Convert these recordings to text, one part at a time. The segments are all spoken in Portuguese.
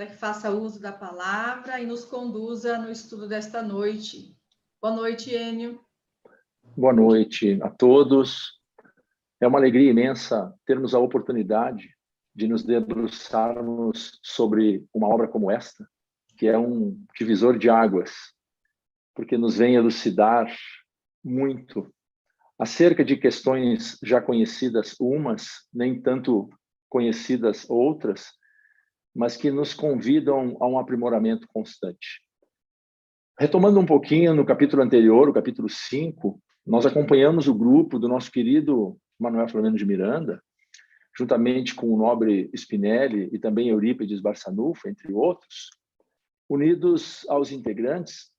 para que faça uso da palavra e nos conduza no estudo desta noite. Boa noite, Enio. Boa noite a todos. É uma alegria imensa termos a oportunidade de nos debruçarmos sobre uma obra como esta, que é um divisor de águas, porque nos vem elucidar muito acerca de questões já conhecidas umas, nem tanto conhecidas outras, mas que nos convidam a um aprimoramento constante. Retomando um pouquinho no capítulo anterior, o capítulo 5, nós acompanhamos o grupo do nosso querido Manuel Flamengo de Miranda, juntamente com o nobre Spinelli e também Eurípides Barçanufo, entre outros, unidos aos integrantes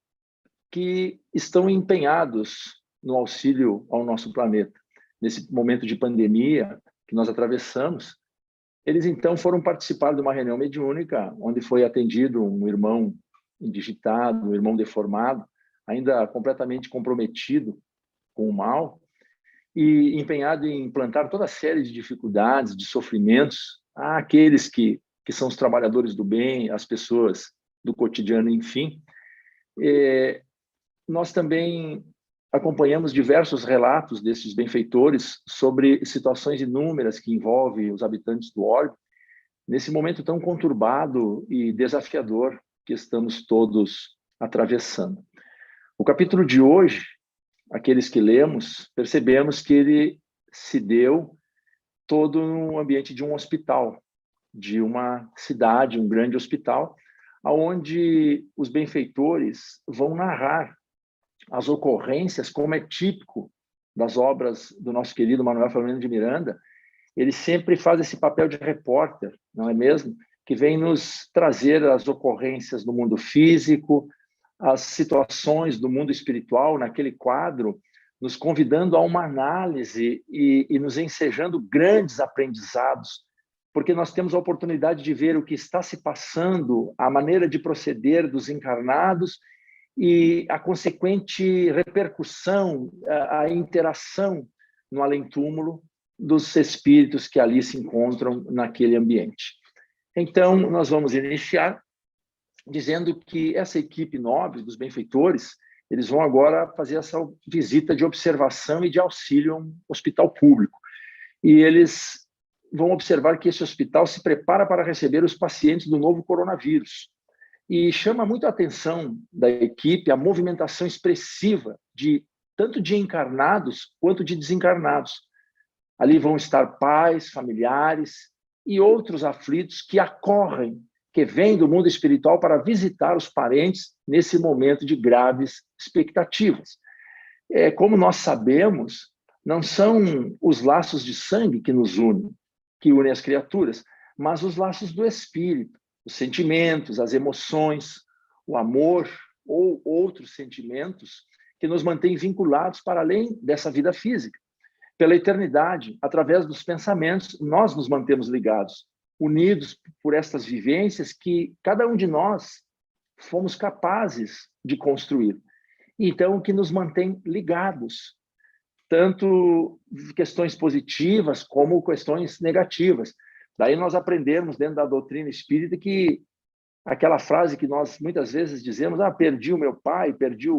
que estão empenhados no auxílio ao nosso planeta. Nesse momento de pandemia que nós atravessamos, eles então foram participar de uma reunião mediúnica, onde foi atendido um irmão indigitado, um irmão deformado, ainda completamente comprometido com o mal, e empenhado em implantar toda a série de dificuldades, de sofrimentos àqueles que são os trabalhadores do bem, as pessoas do cotidiano, enfim. Nós também acompanhamos diversos relatos desses benfeitores sobre situações inúmeras que envolvem os habitantes do orbe, nesse momento tão conturbado e desafiador que estamos todos atravessando. O capítulo de hoje, aqueles que lemos, percebemos que ele se deu todo no ambiente de um hospital, de uma cidade, um grande hospital, onde os benfeitores vão narrar as ocorrências, como é típico das obras do nosso querido Manuel Flamengo de Miranda. Ele sempre faz esse papel de repórter, não é mesmo? Que vem nos trazer as ocorrências do mundo físico, as situações do mundo espiritual, naquele quadro, nos convidando a uma análise e nos ensejando grandes aprendizados, porque nós temos a oportunidade de ver o que está se passando, a maneira de proceder dos encarnados e a consequente repercussão, a interação no além-túmulo dos espíritos que ali se encontram naquele ambiente. Então, nós vamos iniciar dizendo que essa equipe nobre dos benfeitores, eles vão agora fazer essa visita de observação e de auxílio a um hospital público. E eles vão observar que esse hospital se prepara para receber os pacientes do novo coronavírus. E chama muito a atenção da equipe a movimentação expressiva tanto de encarnados quanto de desencarnados. Ali vão estar pais, familiares e outros aflitos que acorrem, que vêm do mundo espiritual para visitar os parentes nesse momento de graves expectativas. Como nós sabemos, não são os laços de sangue que nos unem, que unem as criaturas, mas os laços do espírito, os sentimentos, as emoções, o amor ou outros sentimentos que nos mantêm vinculados para além dessa vida física. Pela eternidade, através dos pensamentos, nós nos mantemos ligados, unidos por estas vivências que cada um de nós fomos capazes de construir. Então, o que nos mantém ligados, tanto questões positivas como questões negativas. Daí nós aprendemos dentro da doutrina espírita que aquela frase que nós muitas vezes dizemos, perdi o meu pai, perdi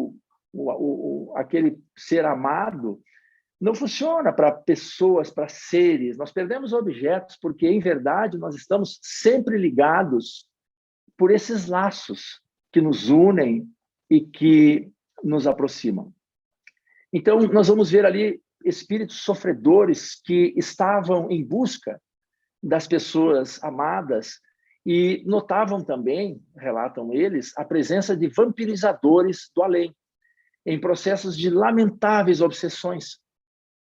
aquele ser amado, não funciona para pessoas, para seres. Nós perdemos objetos porque, em verdade, nós estamos sempre ligados por esses laços que nos unem e que nos aproximam. Então, nós vamos ver ali espíritos sofredores que estavam em busca das pessoas amadas e notavam também, relatam eles, a presença de vampirizadores do além, em processos de lamentáveis obsessões,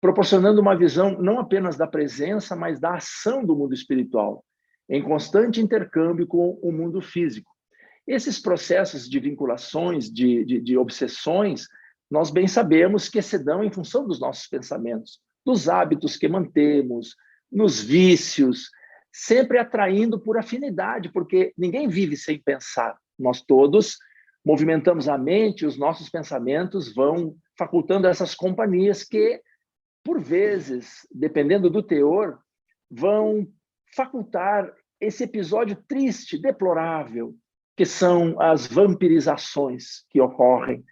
proporcionando uma visão não apenas da presença, mas da ação do mundo espiritual, em constante intercâmbio com o mundo físico. Esses processos de vinculações, de obsessões, nós bem sabemos que se dão em função dos nossos pensamentos, dos hábitos que mantemos, nos vícios, sempre atraindo por afinidade, porque ninguém vive sem pensar. Nós todos movimentamos a mente, os nossos pensamentos vão facultando essas companhias que, por vezes, dependendo do teor, vão facultar esse episódio triste, deplorável, que são as vampirizações que ocorrem.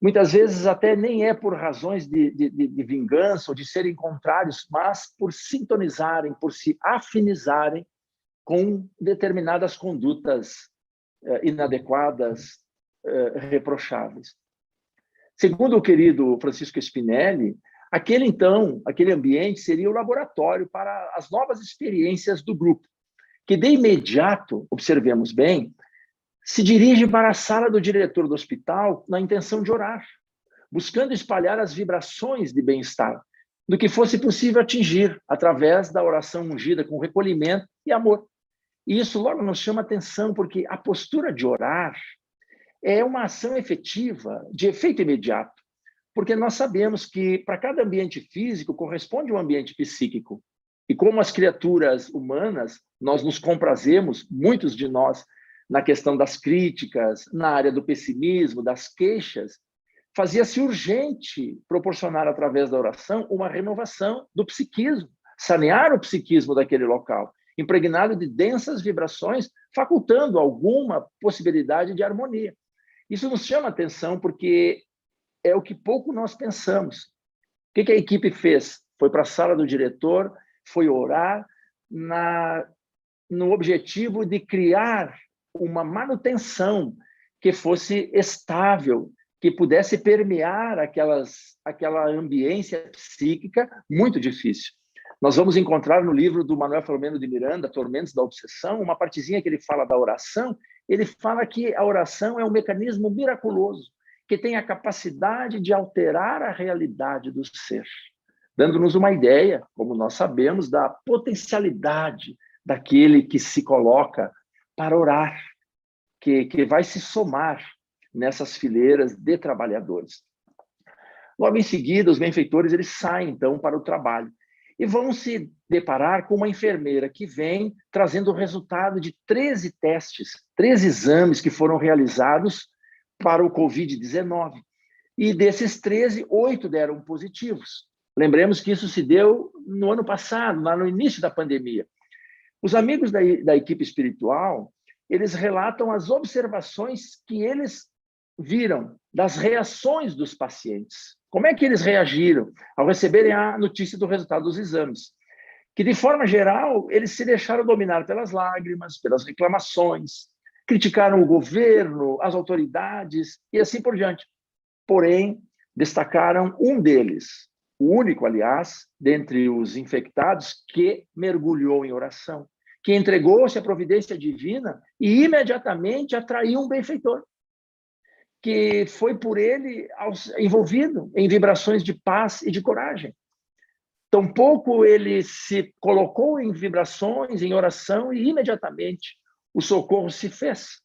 Muitas vezes até nem é por razões de vingança ou de serem contrários, mas por sintonizarem, por se afinizarem com determinadas condutas inadequadas, reprocháveis. Segundo o querido Francisco Spinelli, aquele ambiente seria o laboratório para as novas experiências do grupo, que de imediato, observemos bem, se dirige para a sala do diretor do hospital na intenção de orar, buscando espalhar as vibrações de bem-estar, do que fosse possível atingir através da oração ungida com recolhimento e amor. E isso logo nos chama atenção, porque a postura de orar é uma ação efetiva, de efeito imediato, porque nós sabemos que para cada ambiente físico corresponde um ambiente psíquico. E como as criaturas humanas, nós nos comprazemos, muitos de nós, na questão das críticas, na área do pessimismo, das queixas, fazia-se urgente proporcionar, através da oração, uma renovação do psiquismo, sanear o psiquismo daquele local, impregnado de densas vibrações, facultando alguma possibilidade de harmonia. Isso nos chama atenção porque é o que pouco nós pensamos. O que a equipe fez? Foi para a sala do diretor, foi orar no objetivo de criar uma manutenção que fosse estável, que pudesse permear aquela ambiência psíquica muito difícil. Nós vamos encontrar no livro do Manuel Filomeno de Miranda, Tormentos da Obsessão, uma partezinha que ele fala da oração. Ele fala que a oração é um mecanismo miraculoso, que tem a capacidade de alterar a realidade do ser, dando-nos uma ideia, como nós sabemos, da potencialidade daquele que se coloca para orar, que vai se somar nessas fileiras de trabalhadores. Logo em seguida, os benfeitores eles saem, então, para o trabalho e vão se deparar com uma enfermeira que vem trazendo o resultado de 13 testes, 13 exames que foram realizados para o Covid-19. E desses 13, 8 deram positivos. Lembremos que isso se deu no ano passado, lá no início da pandemia. Os amigos da equipe espiritual, eles relatam as observações que eles viram das reações dos pacientes. Como é que eles reagiram ao receberem a notícia do resultado dos exames? Que, de forma geral, eles se deixaram dominar pelas lágrimas, pelas reclamações, criticaram o governo, as autoridades e assim por diante. Porém, destacaram um deles, o único, aliás, dentre os infectados, que mergulhou em oração, que entregou-se à providência divina e imediatamente atraiu um benfeitor, que foi por ele envolvido em vibrações de paz e de coragem. Tampouco ele se colocou em vibrações, em oração, e imediatamente o socorro se fez.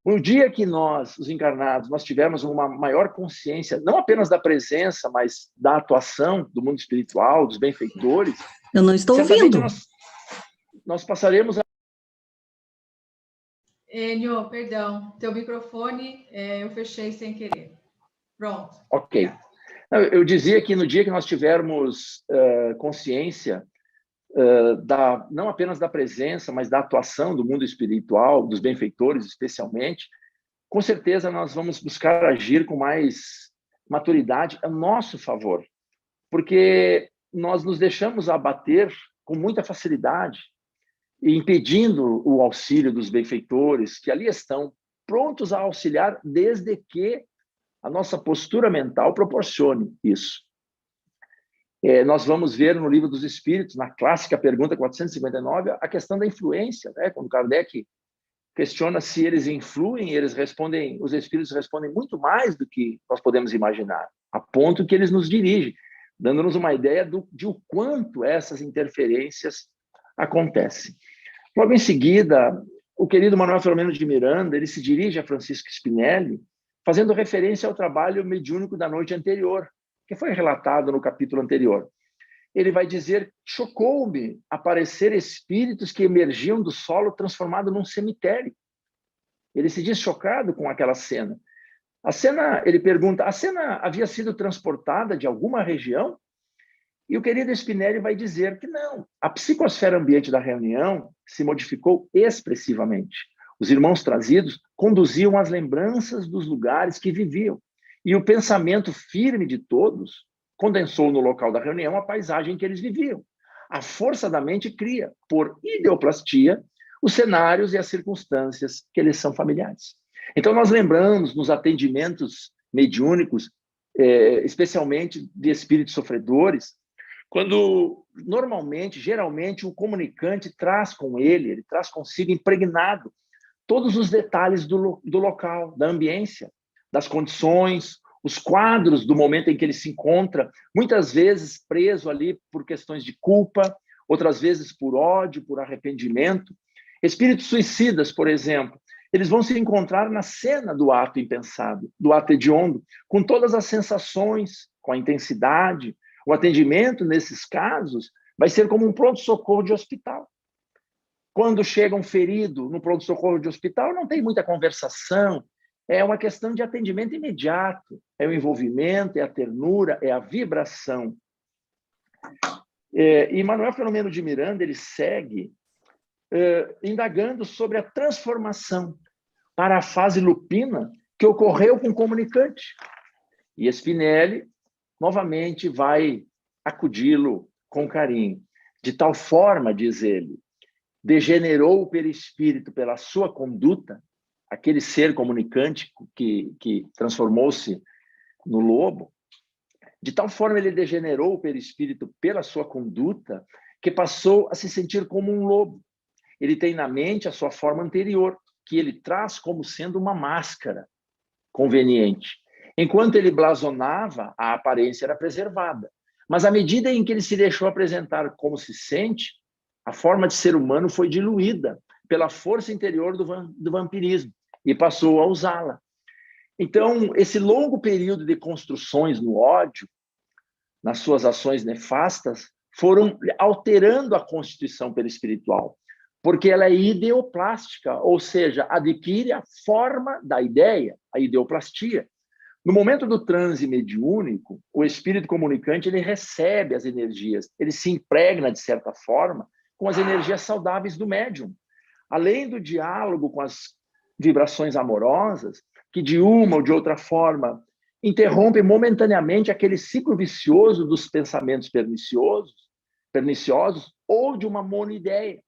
No dia que nós, os encarnados, nós tivermos uma maior consciência, não apenas da presença, mas da atuação do mundo espiritual, dos benfeitores... Eu não estou ouvindo. Nós passaremos a... Enio, perdão, teu microfone eu fechei sem querer. Pronto. Ok. Eu dizia que no dia que nós tivermos consciência não apenas da presença, mas da atuação do mundo espiritual, dos benfeitores especialmente, com certeza nós vamos buscar agir com mais maturidade a nosso favor, porque nós nos deixamos abater com muita facilidade, impedindo o auxílio dos benfeitores, que ali estão prontos a auxiliar, desde que a nossa postura mental proporcione isso. Nós vamos ver no Livro dos Espíritos, na clássica pergunta 459, a questão da influência, né? Quando Kardec questiona se eles influem, os espíritos respondem muito mais do que nós podemos imaginar, a ponto que eles nos dirigem, dando-nos uma ideia de o quanto essas interferências acontecem. Logo em seguida, o querido Manuel Filomeno de Miranda, ele se dirige a Francisco Spinelli, fazendo referência ao trabalho mediúnico da noite anterior, que foi relatado no capítulo anterior. Ele vai dizer: chocou-me aparecer espíritos que emergiam do solo transformado num cemitério. Ele se diz chocado com aquela cena. Ele pergunta, a cena havia sido transportada de alguma região? E o querido Spinelli vai dizer que não. A psicosfera ambiente da reunião se modificou expressivamente. Os irmãos trazidos conduziam as lembranças dos lugares que viviam, e o pensamento firme de todos condensou no local da reunião a paisagem que eles viviam. A força da mente cria, por ideoplastia, os cenários e as circunstâncias que eles são familiares. Então, nós lembramos nos atendimentos mediúnicos, especialmente de espíritos sofredores, quando normalmente, geralmente, o comunicante traz com ele traz consigo impregnado todos os detalhes do local, da ambiência, das condições, os quadros do momento em que ele se encontra, muitas vezes preso ali por questões de culpa, outras vezes por ódio, por arrependimento. Espíritos suicidas, por exemplo, eles vão se encontrar na cena do ato impensado, do ato hediondo, com todas as sensações, com a intensidade. O atendimento, nesses casos, vai ser como um pronto-socorro de hospital. Quando chega um ferido no pronto-socorro de hospital, não tem muita conversação, é uma questão de atendimento imediato, é o envolvimento, é a ternura, é a vibração. E Manuel Filomeno de Miranda, ele segue indagando sobre a transformação para a fase lupina que ocorreu com o comunicante. E Spinelli, novamente, vai acudi-lo com carinho. De tal forma, diz ele, degenerou o perispírito pela sua conduta, aquele ser comunicante que transformou-se no lobo, de tal forma ele degenerou o perispírito pela sua conduta, que passou a se sentir como um lobo. Ele tem na mente a sua forma anterior, que ele traz como sendo uma máscara conveniente. Enquanto ele blasonava, a aparência era preservada. Mas à medida em que ele se deixou apresentar como se sente, a forma de ser humano foi diluída pela força interior do vampirismo e passou a usá-la. Então, esse longo período de construções no ódio, nas suas ações nefastas, foram alterando a constituição perispiritual, porque ela é ideoplástica, ou seja, adquire a forma da ideia, a ideoplastia. No momento do transe mediúnico, o espírito comunicante ele recebe as energias, ele se impregna, de certa forma, com as energias saudáveis do médium. Além do diálogo com as vibrações amorosas, que de uma ou de outra forma interrompem momentaneamente aquele ciclo vicioso dos pensamentos perniciosos ou de uma monoideia.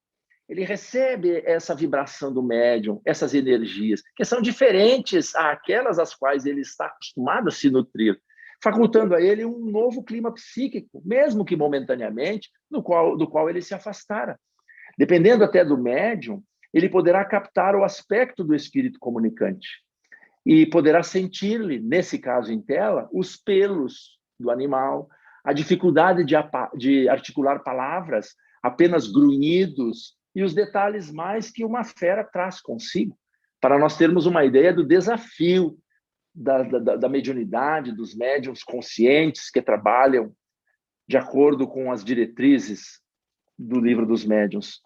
Ele recebe essa vibração do médium, essas energias, que são diferentes àquelas às quais ele está acostumado a se nutrir, facultando a ele um novo clima psíquico, mesmo que momentaneamente, do qual ele se afastara. Dependendo até do médium, ele poderá captar o aspecto do espírito comunicante e poderá sentir-lhe, nesse caso em tela, os pelos do animal, a dificuldade de articular palavras, apenas grunhidos, e os detalhes mais que uma fera traz consigo, para nós termos uma ideia do desafio da mediunidade, dos médiuns conscientes que trabalham de acordo com as diretrizes do Livro dos Médiuns.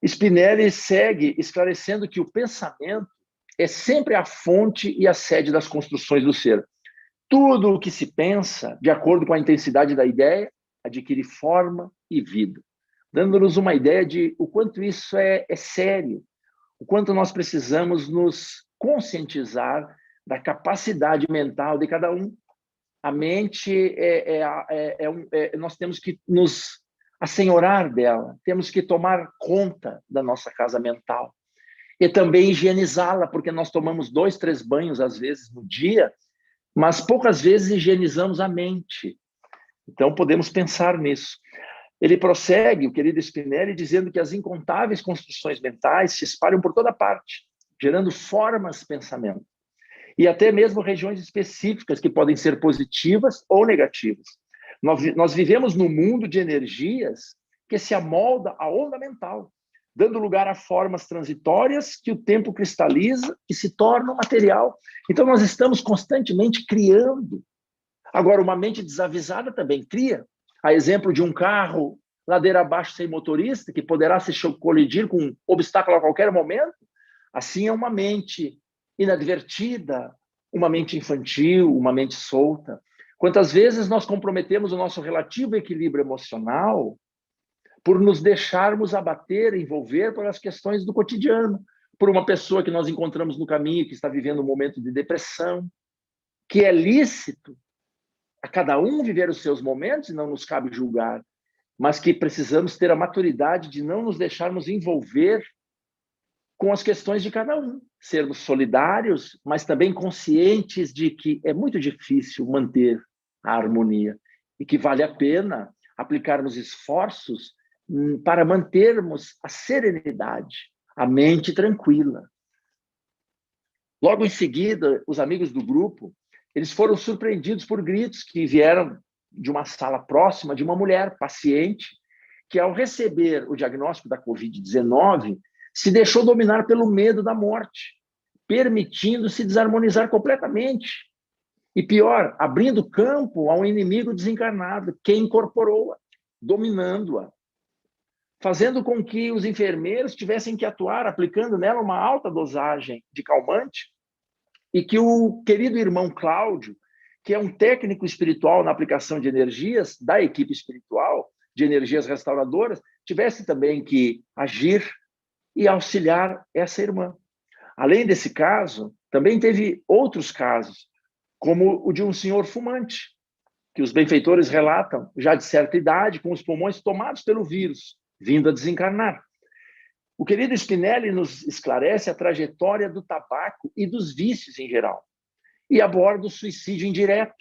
Spinelli segue esclarecendo que o pensamento é sempre a fonte e a sede das construções do ser. Tudo o que se pensa, de acordo com a intensidade da ideia, adquire forma e vida, dando-nos uma ideia de o quanto isso é sério, o quanto nós precisamos nos conscientizar da capacidade mental de cada um. A mente, nós temos que nos assenhorar dela, temos que tomar conta da nossa casa mental e também higienizá-la, porque nós tomamos 2, 3 banhos, às vezes, no dia, mas poucas vezes higienizamos a mente. Então, podemos pensar nisso. Ele prossegue, o querido Spinelli, dizendo que as incontáveis construções mentais se espalham por toda parte, gerando formas de pensamento, e até mesmo regiões específicas que podem ser positivas ou negativas. Nós vivemos num mundo de energias que se amolda à onda mental, dando lugar a formas transitórias que o tempo cristaliza e se tornam material. Então, nós estamos constantemente criando. Agora, uma mente desavisada também cria. A exemplo de um carro ladeira abaixo sem motorista, que poderá se colidir com um obstáculo a qualquer momento, assim é uma mente inadvertida, uma mente infantil, uma mente solta. Quantas vezes nós comprometemos o nosso relativo equilíbrio emocional por nos deixarmos abater, envolver pelas questões do cotidiano, por uma pessoa que nós encontramos no caminho, que está vivendo um momento de depressão, que é lícito a cada um viver os seus momentos e não nos cabe julgar, mas que precisamos ter a maturidade de não nos deixarmos envolver com as questões de cada um, sermos solidários, mas também conscientes de que é muito difícil manter a harmonia e que vale a pena aplicarmos esforços para mantermos a serenidade, a mente tranquila. Logo em seguida, os amigos do grupo, eles foram surpreendidos por gritos que vieram de uma sala próxima de uma mulher paciente que, ao receber o diagnóstico da Covid-19, se deixou dominar pelo medo da morte, permitindo-se desarmonizar completamente. E pior, abrindo campo a um inimigo desencarnado, que incorporou-a, dominando-a, fazendo com que os enfermeiros tivessem que atuar, aplicando nela uma alta dosagem de calmante, e que o querido irmão Cláudio, que é um técnico espiritual na aplicação de energias da equipe espiritual, de energias restauradoras, tivesse também que agir e auxiliar essa irmã. Além desse caso, também teve outros casos, como o de um senhor fumante, que os benfeitores relatam, já de certa idade, com os pulmões tomados pelo vírus, vindo a desencarnar. O querido Spinelli nos esclarece a trajetória do tabaco e dos vícios em geral, e aborda o suicídio indireto,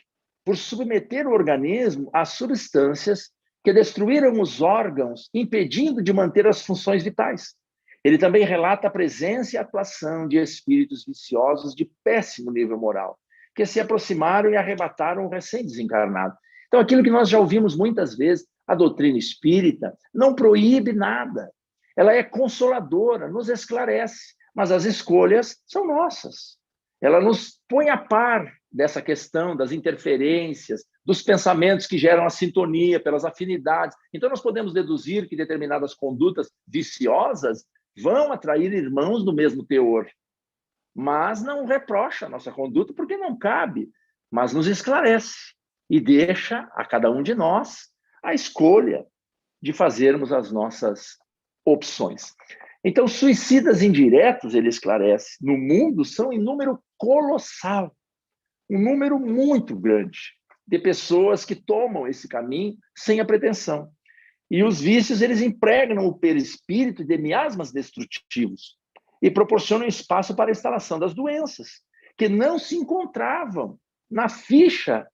por submeter o organismo a substâncias que destruíram os órgãos, impedindo de manter as funções vitais. Ele também relata a presença e atuação de espíritos viciosos de péssimo nível moral, que se aproximaram e arrebataram o recém-desencarnado. Então, aquilo que nós já ouvimos muitas vezes, a doutrina espírita não proíbe nada. Ela é consoladora, nos esclarece, mas as escolhas são nossas. Ela nos põe a par dessa questão das interferências, dos pensamentos que geram a sintonia pelas afinidades. Então, nós podemos deduzir que determinadas condutas viciosas vão atrair irmãos do mesmo teor, mas não reprocha a nossa conduta porque não cabe, mas nos esclarece e deixa a cada um de nós a escolha de fazermos as nossas opções. Então, suicidas indiretos, ele esclarece, no mundo são em número colossal, um número muito grande de pessoas que tomam esse caminho sem a pretensão. E os vícios, eles impregnam o perispírito de miasmas destrutivos e proporcionam espaço para a instalação das doenças, que não se encontravam na ficha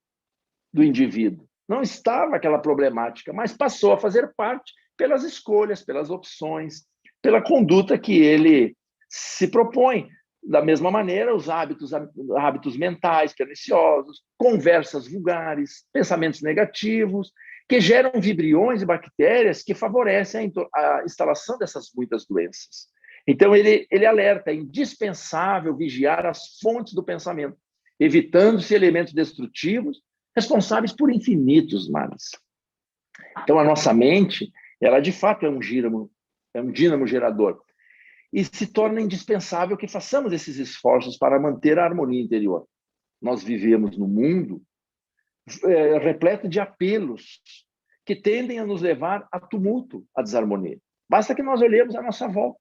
do indivíduo. Não estava aquela problemática, mas passou a fazer parte pelas escolhas, pelas opções, pela conduta que ele se propõe. Da mesma maneira, os hábitos mentais perniciosos, conversas vulgares, pensamentos negativos, que geram vibriões e bactérias que favorecem a instalação dessas muitas doenças. Então, ele alerta, é indispensável vigiar as fontes do pensamento, evitando-se elementos destrutivos responsáveis por infinitos males. Então, a nossa mente, ela de fato é um dínamo gerador, e se torna indispensável que façamos esses esforços para manter a harmonia interior. Nós vivemos num mundo repleto de apelos que tendem a nos levar a tumulto, a desarmonia. Basta que nós olhemos à nossa volta.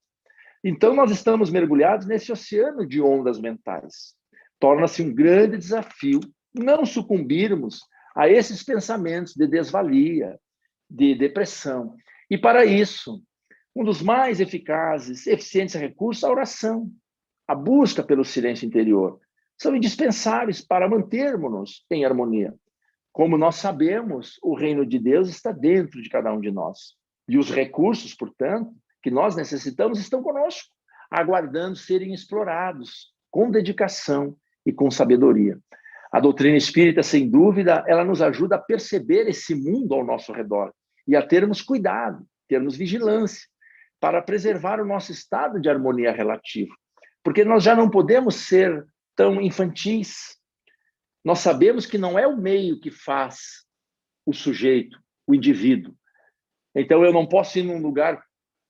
Então, nós estamos mergulhados nesse oceano de ondas mentais. Torna-se um grande desafio não sucumbirmos a esses pensamentos de desvalia, de depressão. E, para isso, um dos mais eficazes, eficientes recursos, a oração, a busca pelo silêncio interior, são indispensáveis para mantermos-nos em harmonia. Como nós sabemos, o reino de Deus está dentro de cada um de nós. E os recursos, portanto, que nós necessitamos estão conosco, aguardando serem explorados com dedicação e com sabedoria. A doutrina espírita, sem dúvida, ela nos ajuda a perceber esse mundo ao nosso redor e a termos cuidado, termos vigilância, para preservar o nosso estado de harmonia relativa. Porque nós já não podemos ser tão infantis. Nós sabemos que não é o meio que faz o sujeito, o indivíduo. Então, eu não posso ir num lugar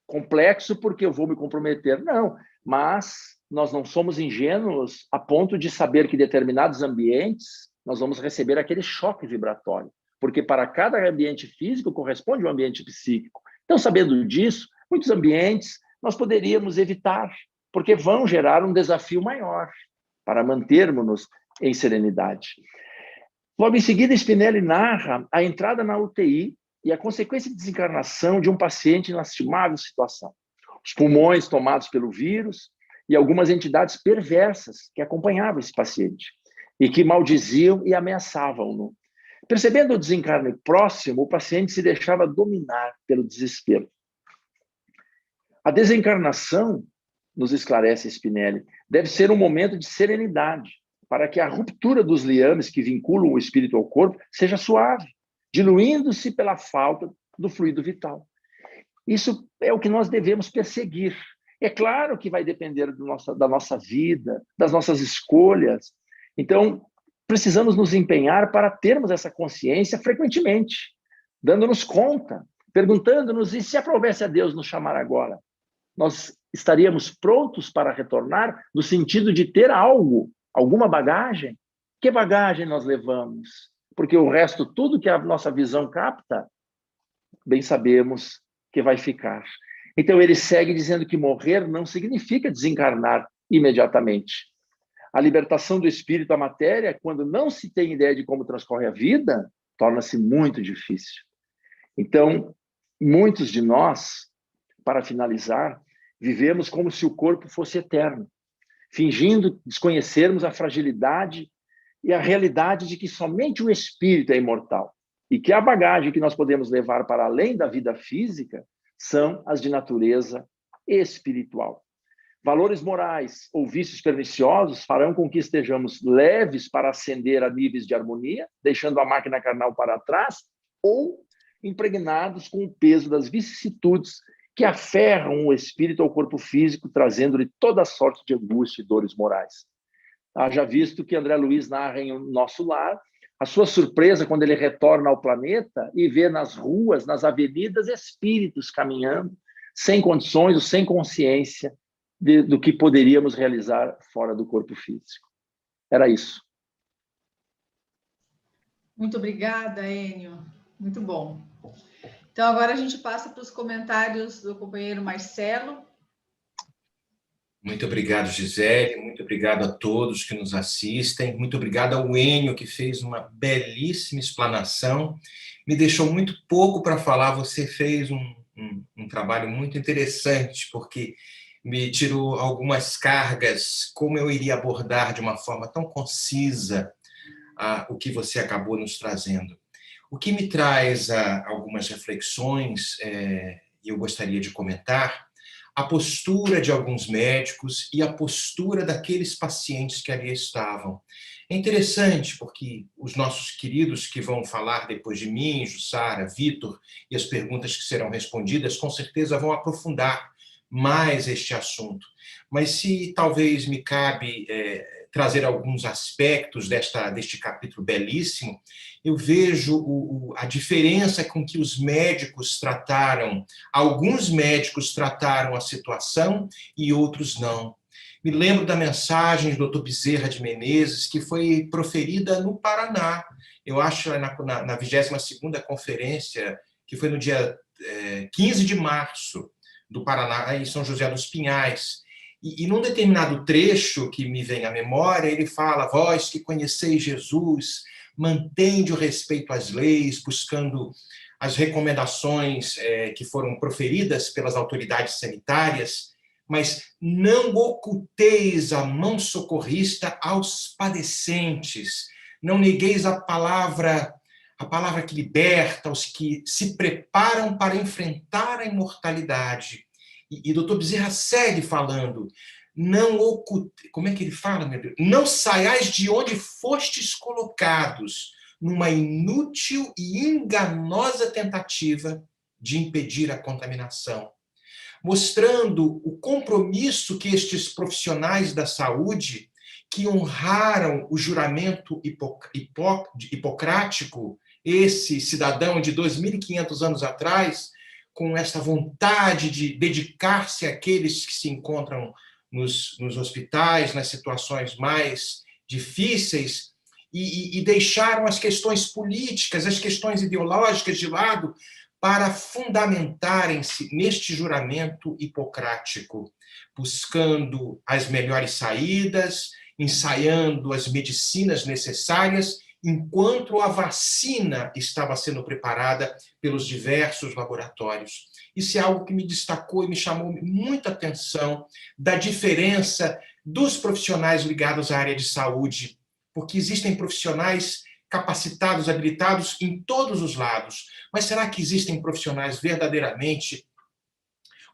complexo porque eu vou me comprometer. Não, mas nós não somos ingênuos a ponto de saber que em determinados ambientes nós vamos receber aquele choque vibratório. Porque para cada ambiente físico corresponde um ambiente psíquico. Então, sabendo disso, muitos ambientes nós poderíamos evitar, porque vão gerar um desafio maior para mantermos-nos em serenidade. Logo em seguida, Spinelli narra a entrada na UTI e a consequência de desencarnação de um paciente em lastimável situação. Os pulmões tomados pelo vírus e algumas entidades perversas que acompanhavam esse paciente e que maldiziam e ameaçavam-no. Percebendo o desencarne próximo, o paciente se deixava dominar pelo desespero. A desencarnação, nos esclarece Spinelli, deve ser um momento de serenidade, para que a ruptura dos liames que vinculam o espírito ao corpo seja suave, diluindo-se pela falta do fluido vital. Isso é o que nós devemos perseguir. É claro que vai depender da nossa vida, das nossas escolhas. Então, precisamos nos empenhar para termos essa consciência frequentemente, dando-nos conta, perguntando-nos, e se aprouvesse a Deus nos chamar agora? Nós estaríamos prontos para retornar no sentido de ter algo, alguma bagagem? Que bagagem nós levamos? Porque o resto, tudo que a nossa visão capta, bem sabemos que vai ficar. Então ele segue dizendo que morrer não significa desencarnar imediatamente. A libertação do espírito à matéria, quando não se tem ideia de como transcorre a vida, torna-se muito difícil. Então, muitos de nós, para finalizar, vivemos como se o corpo fosse eterno, fingindo desconhecermos a fragilidade e a realidade de que somente o espírito é imortal e que a bagagem que nós podemos levar para além da vida física são as de natureza espiritual. Valores morais ou vícios perniciosos farão com que estejamos leves para ascender a níveis de harmonia, deixando a máquina carnal para trás, ou impregnados com o peso das vicissitudes que aferram o espírito ao corpo físico, trazendo-lhe toda sorte de angústia e dores morais. Haja visto que André Luiz narra em Nosso Lar a sua surpresa quando ele retorna ao planeta e vê nas ruas, nas avenidas, espíritos caminhando, sem condições ou sem consciência do que poderíamos realizar fora do corpo físico. Era isso. Muito obrigada, Enio. Muito bom. Então, agora a gente passa para os comentários do companheiro Marcelo. Muito obrigado, Gisele. Muito obrigado a todos que nos assistem. Muito obrigado ao Enio, que fez uma belíssima explanação. Me deixou muito pouco para falar. Você fez um trabalho muito interessante, porque me tirou algumas cargas, como eu iria abordar de uma forma tão concisa o que você acabou nos trazendo. O que me traz algumas reflexões, e eu gostaria de comentar, a postura de alguns médicos e a postura daqueles pacientes que ali estavam. É interessante, porque os nossos queridos que vão falar depois de mim, Jussara, Vitor, e as perguntas que serão respondidas, com certeza vão aprofundar mais este assunto. Mas se talvez me cabe trazer alguns aspectos deste capítulo belíssimo, eu vejo a diferença com que os médicos trataram, alguns médicos trataram a situação e outros não. Me lembro da mensagem do Dr. Bezerra de Menezes, que foi proferida no Paraná, eu acho na 22ª conferência, que foi no dia 15 de março, do Paraná, em São José dos Pinhais. E num determinado trecho que me vem à memória, ele fala: vós que conheceis Jesus, mantende o respeito às leis, buscando as recomendações que foram proferidas pelas autoridades sanitárias, mas não oculteis a mão socorrista aos padecentes, não negueis a palavra que liberta, os que se preparam para enfrentar a imortalidade. E Dr. Bezerra segue falando, como é que ele fala, meu Deus? Não saiais de onde fostes colocados, numa inútil e enganosa tentativa de impedir a contaminação. Mostrando o compromisso que estes profissionais da saúde, que honraram o juramento hipocrático, esse cidadão de 2.500 anos atrás, com essa vontade de dedicar-se àqueles que se encontram nos hospitais, nas situações mais difíceis, e deixaram as questões políticas, as questões ideológicas de lado, para fundamentarem-se neste juramento hipocrático, buscando as melhores saídas, ensaiando as medicinas necessárias, enquanto a vacina estava sendo preparada pelos diversos laboratórios. Isso é algo que me destacou e me chamou muita atenção da diferença dos profissionais ligados à área de saúde, porque existem profissionais capacitados, habilitados em todos os lados, mas será que existem profissionais verdadeiramente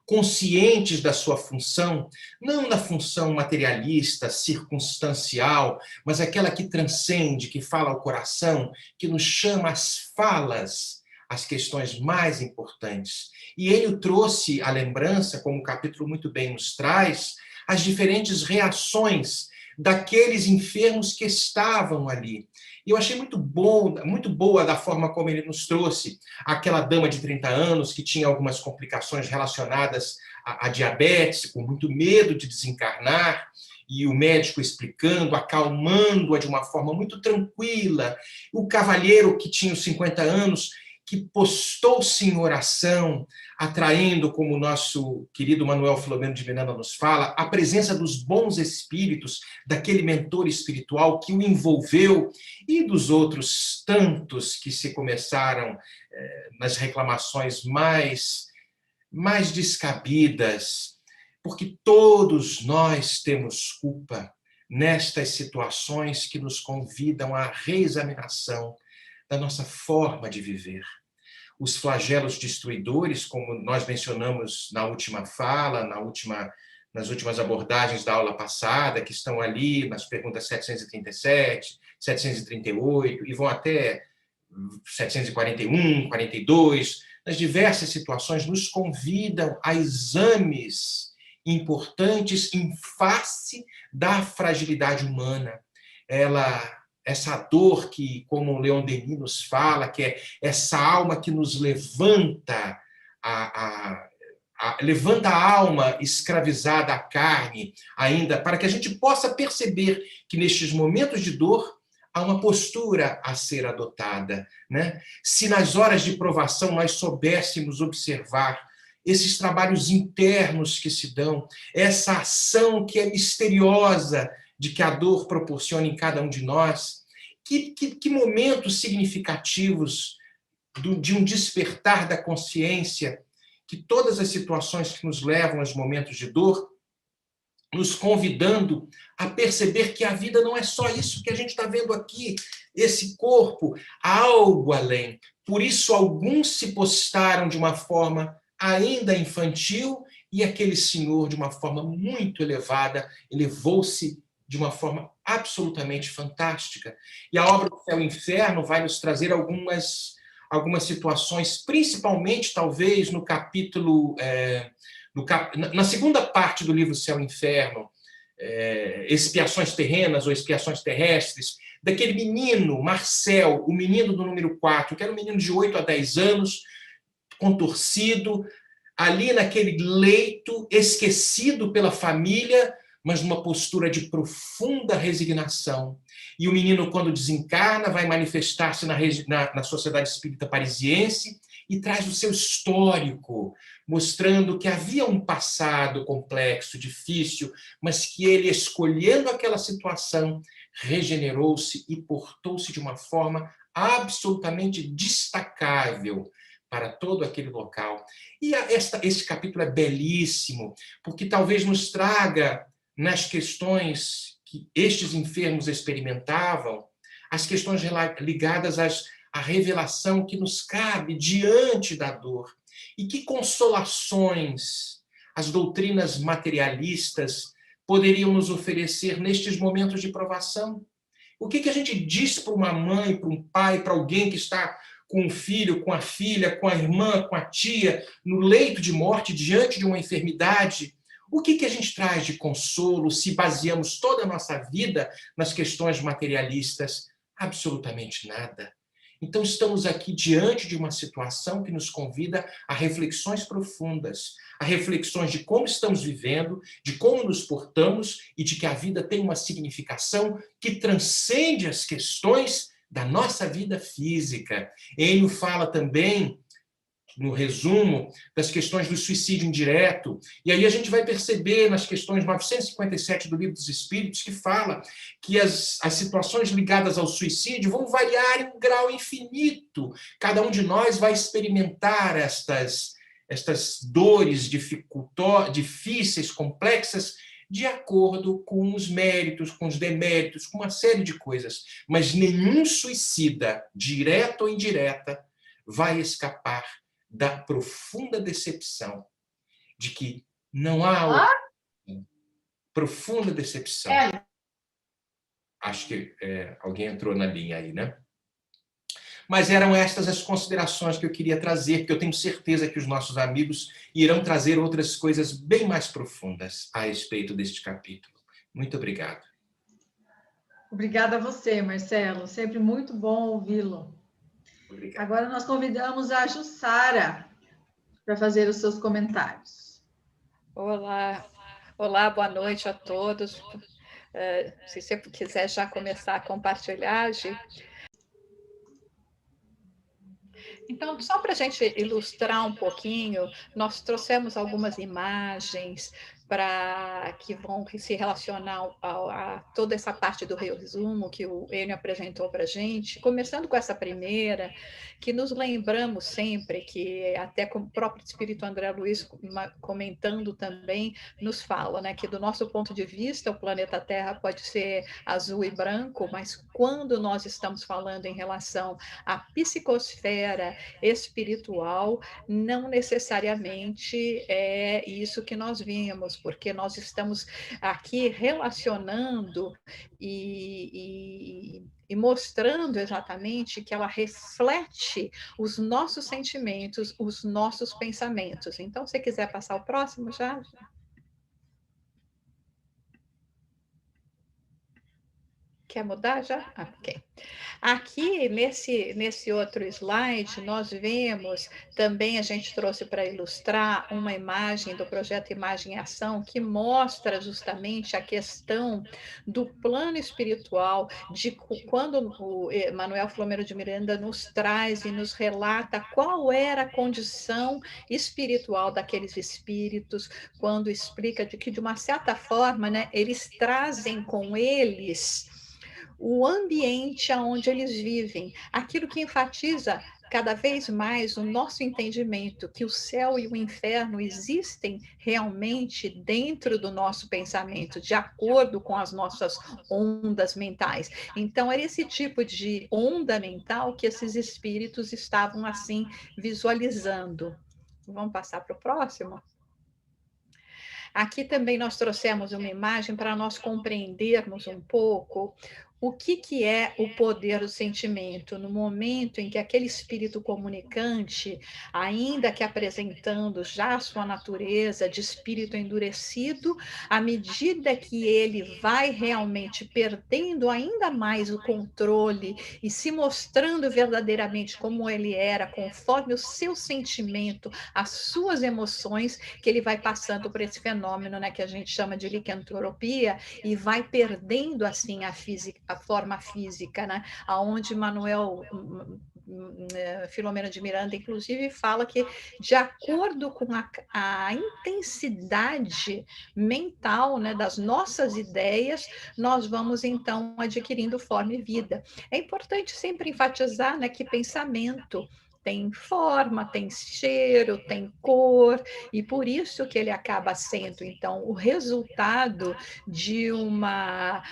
conscientes da sua função, não da função materialista, circunstancial, mas aquela que transcende, que fala ao coração, que nos chama às falas, às questões mais importantes. E ele trouxe à lembrança, como o capítulo muito bem nos traz, as diferentes reações daqueles enfermos que estavam ali. E eu achei muito boa da forma como ele nos trouxe aquela dama de 30 anos que tinha algumas complicações relacionadas à diabetes, com muito medo de desencarnar, e o médico explicando, acalmando-a de uma forma muito tranquila. O cavalheiro que tinha os 50 anos, que postou-se em oração, atraindo, como o nosso querido Manuel Filomeno de Miranda nos fala, a presença dos bons espíritos, daquele mentor espiritual que o envolveu, e dos outros tantos que se começaram nas reclamações mais descabidas, porque todos nós temos culpa nestas situações que nos convidam à reexaminação da nossa forma de viver. Os flagelos destruidores, como nós mencionamos na última fala, nas últimas abordagens da aula passada, que estão ali nas perguntas 737, 738, e vão até 741, 42, nas diversas situações, nos convidam a exames importantes em face da fragilidade humana. Essa dor que, como o Leon Denis nos fala, que é essa alma que nos levanta, levanta a alma escravizada à carne, ainda, para que a gente possa perceber que nestes momentos de dor há uma postura a ser adotada, né? Se nas horas de provação nós soubéssemos observar esses trabalhos internos que se dão, essa ação que é misteriosa, de que a dor proporciona em cada um de nós, que momentos significativos de um despertar da consciência, que todas as situações que nos levam aos momentos de dor, nos convidando a perceber que a vida não é só isso que a gente está vendo aqui, esse corpo, há algo além. Por isso, alguns se postaram de uma forma ainda infantil, e aquele senhor, de uma forma muito elevada, elevou-se de uma forma absolutamente fantástica. E a obra do Céu e Inferno vai nos trazer algumas situações, principalmente, talvez, no capítulo... na segunda parte do livro Céu e Inferno, expiações terrenas ou expiações terrestres, daquele menino, Marcel, o menino do número 4, que era um menino de 8 a 10 anos, contorcido, ali naquele leito, esquecido pela família, mas numa postura de profunda resignação. E o menino, quando desencarna, vai manifestar-se na Sociedade Espírita Parisiense e traz o seu histórico, mostrando que havia um passado complexo, difícil, mas que ele, escolhendo aquela situação, regenerou-se e portou-se de uma forma absolutamente destacável para todo aquele local. E esse capítulo é belíssimo, porque talvez nos traga, nas questões que estes enfermos experimentavam, as questões ligadas à revelação que nos cabe diante da dor. E que consolações as doutrinas materialistas poderiam nos oferecer nestes momentos de provação? O que a gente diz para uma mãe, para um pai, para alguém que está com o filho, com a filha, com a irmã, com a tia, no leito de morte, diante de uma enfermidade? O que a gente traz de consolo se baseamos toda a nossa vida nas questões materialistas? Absolutamente nada. Então, estamos aqui diante de uma situação que nos convida a reflexões profundas, a reflexões de como estamos vivendo, de como nos portamos e de que a vida tem uma significação que transcende as questões da nossa vida física. Ele fala também no resumo das questões do suicídio indireto, e aí a gente vai perceber nas questões 957 do Livro dos Espíritos que fala que as situações ligadas ao suicídio vão variar em um grau infinito. Cada um de nós vai experimentar estas dores difíceis, complexas, de acordo com os méritos, com os deméritos, com uma série de coisas. Mas nenhum suicida, direta ou indireta, vai escapar da profunda decepção de que não há profunda decepção. Acho que alguém entrou na linha aí, né? Mas eram estas as considerações que eu queria trazer, porque eu tenho certeza que os nossos amigos irão trazer outras coisas bem mais profundas a respeito deste capítulo. Muito obrigado. Obrigada a você, Marcelo. Sempre muito bom ouvi-lo. Agora nós convidamos a Jussara para fazer os seus comentários. Olá, boa noite a todos. Se você quiser já começar a compartilhar, Gi. Então, só para a gente ilustrar um pouquinho, nós trouxemos algumas imagens que vão se relacionar a toda essa parte do resumo que o Enio apresentou para a gente, começando com essa primeira, que nos lembramos sempre, que até com o próprio Espírito André Luiz comentando também, nos fala, né, que do nosso ponto de vista, o planeta Terra pode ser azul e branco, mas quando nós estamos falando em relação à psicosfera espiritual, não necessariamente é isso que nós vimos, porque nós estamos aqui relacionando e mostrando exatamente que ela reflete os nossos sentimentos, os nossos pensamentos. Então, se você quiser passar o próximo já. Quer mudar já? Ok. Aqui, nesse outro slide, nós vemos, também a gente trouxe para ilustrar uma imagem do projeto Imagem e Ação, que mostra justamente a questão do plano espiritual, de quando o Manuel Filomeno de Miranda nos traz e nos relata qual era a condição espiritual daqueles espíritos, quando explica de que, de uma certa forma, né, eles trazem com eles o ambiente onde eles vivem, aquilo que enfatiza cada vez mais o nosso entendimento que o céu e o inferno existem realmente dentro do nosso pensamento, de acordo com as nossas ondas mentais. Então, era esse tipo de onda mental que esses espíritos estavam, assim, visualizando. Vamos passar para o próximo? Aqui também nós trouxemos uma imagem para nós compreendermos um pouco o que é o poder do sentimento, no momento em que aquele espírito comunicante, ainda que apresentando já a sua natureza de espírito endurecido, à medida que ele vai realmente perdendo ainda mais o controle e se mostrando verdadeiramente como ele era, conforme o seu sentimento, as suas emoções, que ele vai passando por esse fenômeno, né, que a gente chama de licantropia, e vai perdendo assim a forma física, né? Aonde Manuel Filomeno de Miranda, inclusive, fala que, de acordo com a intensidade mental, né, das nossas ideias, nós vamos, então, adquirindo forma e vida. É importante sempre enfatizar, né, que pensamento tem forma, tem cheiro, tem cor, e por isso que ele acaba sendo, então, o resultado de uma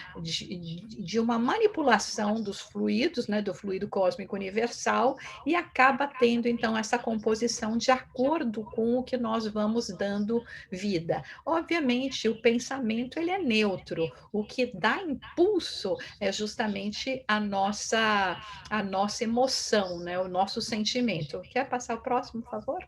manipulação dos fluidos, né, do fluido cósmico universal, e acaba tendo, então, essa composição de acordo com o que nós vamos dando vida. Obviamente, o pensamento ele é neutro, o que dá impulso é justamente a nossa emoção, né, o nosso sentimento. Quer passar o próximo, por favor?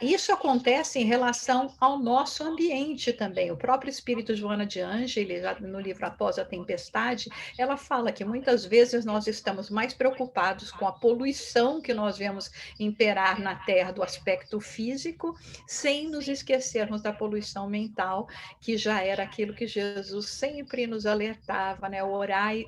Isso acontece em relação ao nosso ambiente também. O próprio espírito Joana de Ângeles, no livro Após a Tempestade, ela fala que muitas vezes nós estamos mais preocupados com a poluição que nós vemos imperar na Terra do aspecto físico, sem nos esquecermos da poluição mental, que já era aquilo que Jesus sempre nos alertava, né? O orai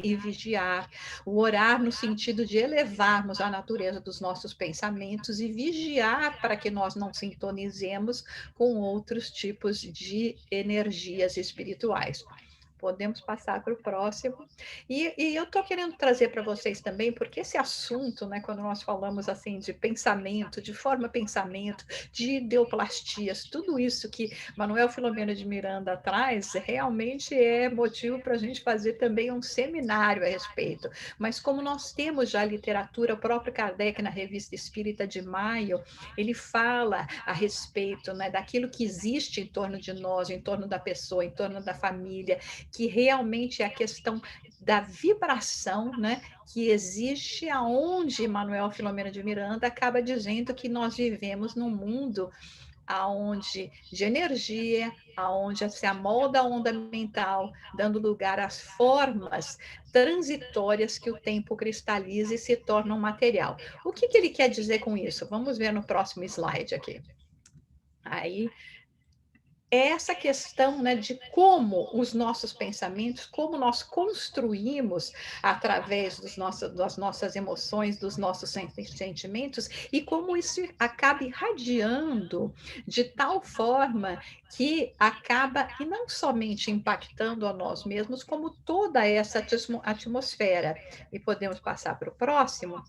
e vigiar. O orar no sentido de elevarmos a natureza dos nossos pensamentos e vigiar para que nós não sintonizemos com outros tipos de energias espirituais. Podemos passar para o próximo. E eu estou querendo trazer para vocês também, porque esse assunto, né, quando nós falamos assim de pensamento, de forma pensamento, de ideoplastias, tudo isso que Manuel Filomeno de Miranda traz, realmente é motivo para a gente fazer também um seminário a respeito. Mas como nós temos já literatura, o próprio Kardec, na Revista Espírita de maio, ele fala a respeito, né, daquilo que existe em torno de nós, em torno da pessoa, em torno da família, que realmente é a questão da vibração, né, que existe aonde Manuel Filomeno de Miranda acaba dizendo que nós vivemos num mundo aonde de energia, aonde se amolda a onda mental, dando lugar às formas transitórias que o tempo cristaliza e se tornam material. O que ele quer dizer com isso? Vamos ver no próximo slide aqui. Aí é essa questão, né, de como os nossos pensamentos, como nós construímos através das nossas emoções, dos nossos sentimentos, e como isso acaba irradiando de tal forma que acaba, e não somente impactando a nós mesmos, como toda essa atmosfera. E podemos passar para o próximo,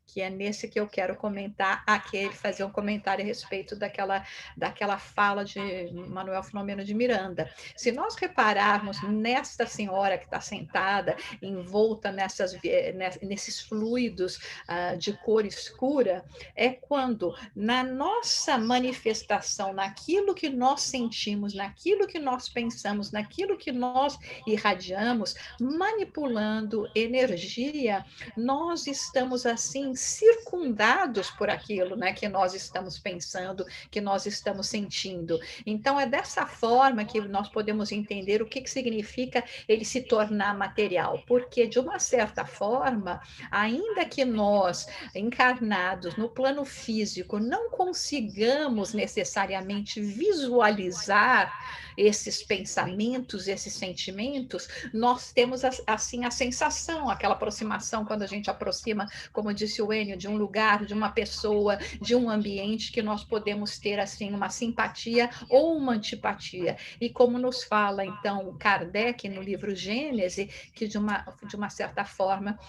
que é nesse que eu quero comentar, fazer um comentário a respeito daquela fala de Manuel Filomeno de Miranda. Se nós repararmos nesta senhora que está sentada, envolta nesses fluidos de cor escura, é quando, na nossa manifestação, naquilo que nós sentimos, naquilo que nós pensamos, naquilo que nós irradiamos, manipulando energia, nós estamos, assim, circundados por aquilo, né, que nós estamos pensando, que nós estamos sentindo. Então, é dessa forma que nós podemos entender o que significa ele se tornar material, porque, de uma certa forma, ainda que nós, encarnados no plano físico, não consigamos necessariamente visualizar esses pensamentos, esses sentimentos, nós temos, assim, a sensação, aquela aproximação, quando a gente aproxima, como disse o Enio, de um lugar, de uma pessoa, de um ambiente, que nós podemos ter, assim, uma simpatia ou uma antipatia. E como nos fala, então, Kardec, no livro Gênese, que, de uma certa forma,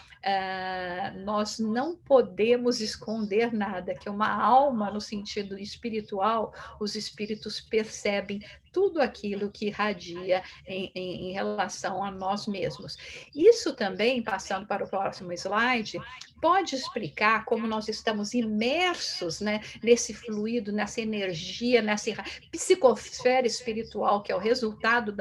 nós não podemos esconder nada, que uma alma, no sentido espiritual, os espíritos percebem tudo aquilo que irradia em relação a nós mesmos. Isso também, passando para o próximo slide, pode explicar como nós estamos imersos, né, nesse fluido, nessa energia, nessa psicosfera espiritual, que é o resultado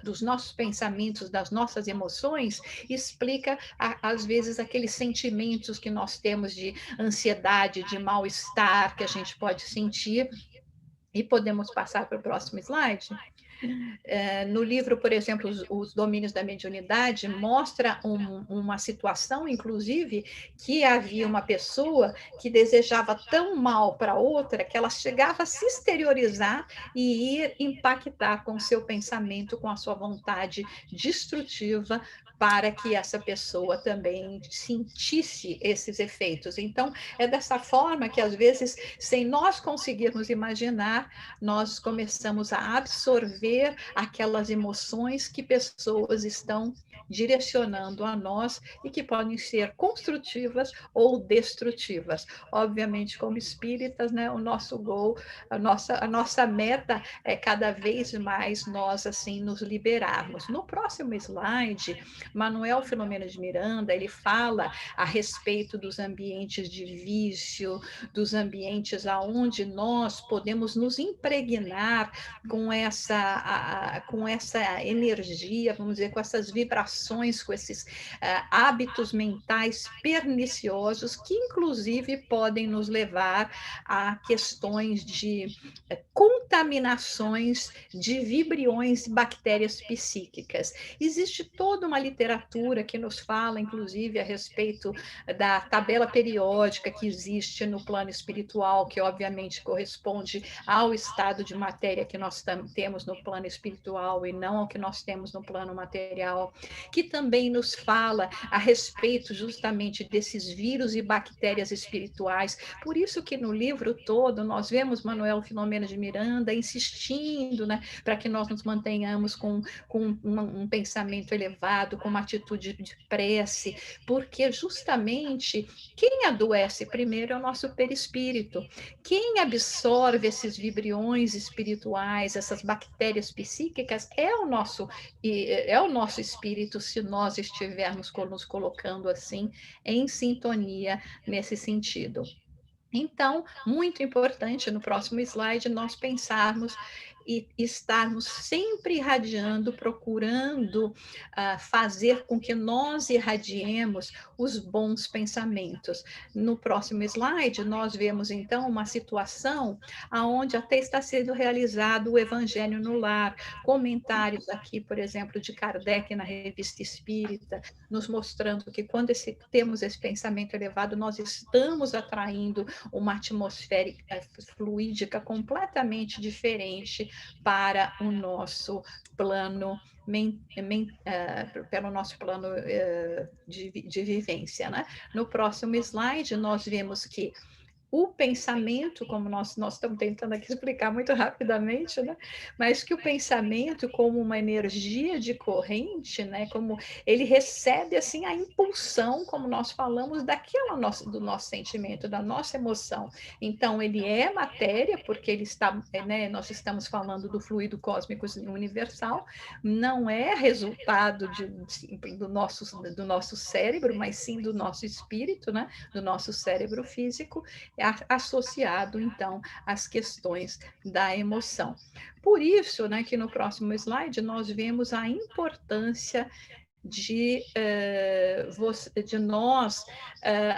dos nossos pensamentos, das nossas emoções, explica, às vezes, aqueles sentimentos que nós temos de ansiedade, de mal-estar, que a gente pode sentir. E podemos passar para o próximo slide? No livro, por exemplo, Os Domínios da Mediunidade, mostra uma situação, inclusive, que havia uma pessoa que desejava tão mal para outra que ela chegava a se exteriorizar e ir impactar com o seu pensamento, com a sua vontade destrutiva, para que essa pessoa também sentisse esses efeitos. Então, é dessa forma que, às vezes, sem nós conseguirmos imaginar, nós começamos a absorver aquelas emoções que pessoas estão direcionando a nós e que podem ser construtivas ou destrutivas. Obviamente, como espíritas, né, o nosso goal, a nossa meta é cada vez mais nós, assim, nos liberarmos. No próximo slide, Manuel Filomeno de Miranda, ele fala a respeito dos ambientes de vício, dos ambientes aonde nós podemos nos impregnar com essa com essa energia, vamos dizer, com essas vibrações, com esses hábitos mentais perniciosos que, inclusive, podem nos levar a questões de contaminações de vibriões e bactérias psíquicas. Existe toda uma literatura que nos fala, inclusive, a respeito da tabela periódica que existe no plano espiritual, que obviamente corresponde ao estado de matéria que nós temos no plano espiritual e não ao que nós temos no plano material, que também nos fala a respeito justamente desses vírus e bactérias espirituais. Por isso que no livro todo nós vemos Manuel Filomeno de Miranda insistindo, né, para que nós nos mantenhamos com um pensamento elevado, com uma atitude de prece, porque justamente quem adoece primeiro é o nosso perispírito. Quem absorve esses vibriões espirituais, essas bactérias psíquicas, é o nosso espírito, se nós estivermos nos colocando assim em sintonia nesse sentido. Então, muito importante no próximo slide nós pensarmos e estarmos sempre irradiando, procurando fazer com que nós irradiemos os bons pensamentos. No próximo slide, nós vemos, então, uma situação onde até está sendo realizado o Evangelho no Lar. Comentários aqui, por exemplo, de Kardec na Revista Espírita, nos mostrando que quando temos esse pensamento elevado, nós estamos atraindo uma atmosfera fluídica completamente diferente para o nosso plano pelo nosso plano de vivência, né? No próximo slide, nós vemos que o pensamento, como nós estamos tentando aqui explicar muito rapidamente, né? Mas que o pensamento, como uma energia de corrente, né? Como ele recebe assim a impulsão, como nós falamos, do nosso sentimento, da nossa emoção. Então, ele é matéria, porque ele está, né? Nós estamos falando do fluido cósmico universal, não é resultado do nosso cérebro, mas sim do nosso espírito, né? Do nosso cérebro físico, associado, então, às questões da emoção. Por isso, né, que no próximo slide nós vemos a importância de nós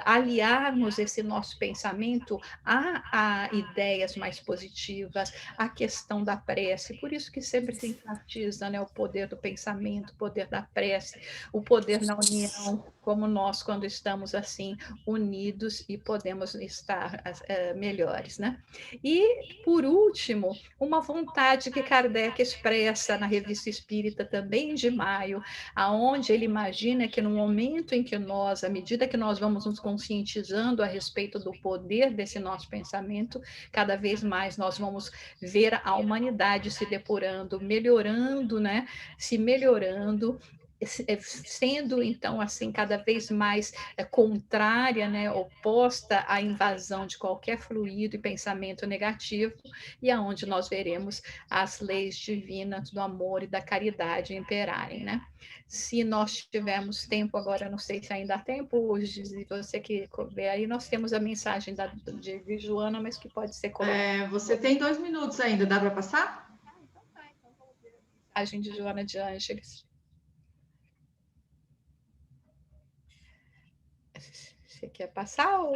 aliarmos esse nosso pensamento a ideias mais positivas, a questão da prece. Por isso que sempre se enfatiza, né, o poder do pensamento, o poder da prece, o poder da união, como nós, quando estamos assim, unidos e podemos estar melhores, né? E, por último, uma vontade que Kardec expressa na Revista Espírita, também de maio, aonde ele imagina que no momento em que nós, à medida que nós vamos nos conscientizando a respeito do poder desse nosso pensamento, cada vez mais nós vamos ver a humanidade se depurando, melhorando, né? Se melhorando, sendo, então, assim, cada vez mais contrária, né, oposta à invasão de qualquer fluido e pensamento negativo, e aonde nós veremos as leis divinas do amor e da caridade imperarem, né? Se nós tivermos tempo agora, não sei se ainda há tempo, você que vê aí, nós temos a mensagem de Joana, mas que pode ser colocada. Você tem 2 minutos ainda, dá para passar? Então tá, então vamos ver a mensagem de Joana de Ângeles. Você quer passar ou...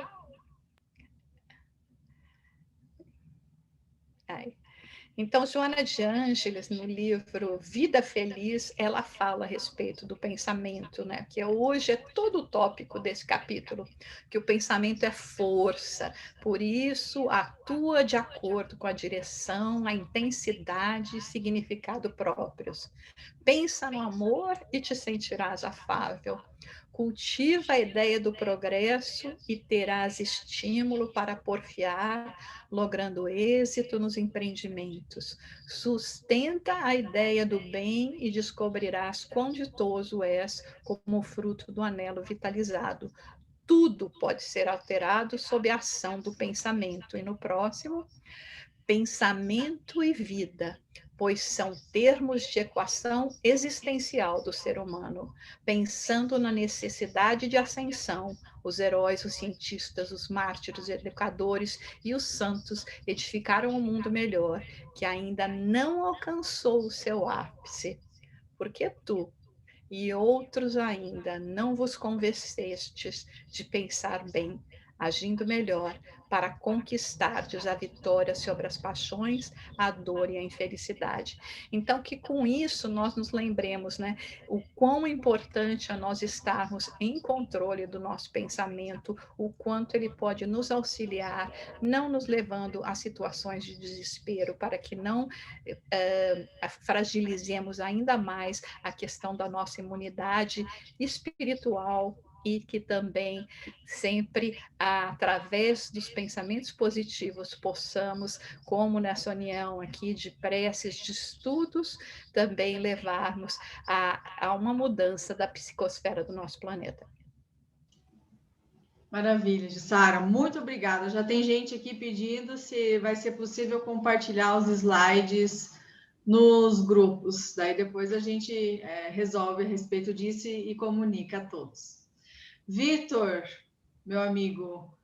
Ai. Então, Joana de Ângeles, no livro Vida Feliz, ela fala a respeito do pensamento, né? Que hoje é todo o tópico desse capítulo, que o pensamento é força, por isso atua de acordo com a direção, a intensidade e significado próprios. Pensa no amor e te sentirás afável. Cultiva a ideia do progresso e terás estímulo para porfiar, logrando êxito nos empreendimentos. Sustenta a ideia do bem e descobrirás quão ditoso és como fruto do anelo vitalizado. Tudo pode ser alterado sob a ação do pensamento. E no próximo, pensamento e vida, pois são termos de equação existencial do ser humano, pensando na necessidade de ascensão. Os heróis, os cientistas, os mártires, os educadores e os santos edificaram um mundo melhor, que ainda não alcançou o seu ápice. Porque tu e outros ainda não vos convencestes de pensar bem, agindo melhor, para conquistardes a vitória sobre as paixões, a dor e a infelicidade. Então, que com isso nós nos lembremos, né, o quão importante é nós estarmos em controle do nosso pensamento, o quanto ele pode nos auxiliar, não nos levando a situações de desespero, para que não fragilizemos ainda mais a questão da nossa imunidade espiritual, e que também sempre, através dos pensamentos positivos, possamos, como nessa união aqui de preces, de estudos, também levarmos a uma mudança da psicosfera do nosso planeta. Maravilha, Jussara, muito obrigada. Já tem gente aqui pedindo se vai ser possível compartilhar os slides nos grupos. Daí depois a gente resolve a respeito disso e comunica a todos. Vitor, meu amigo,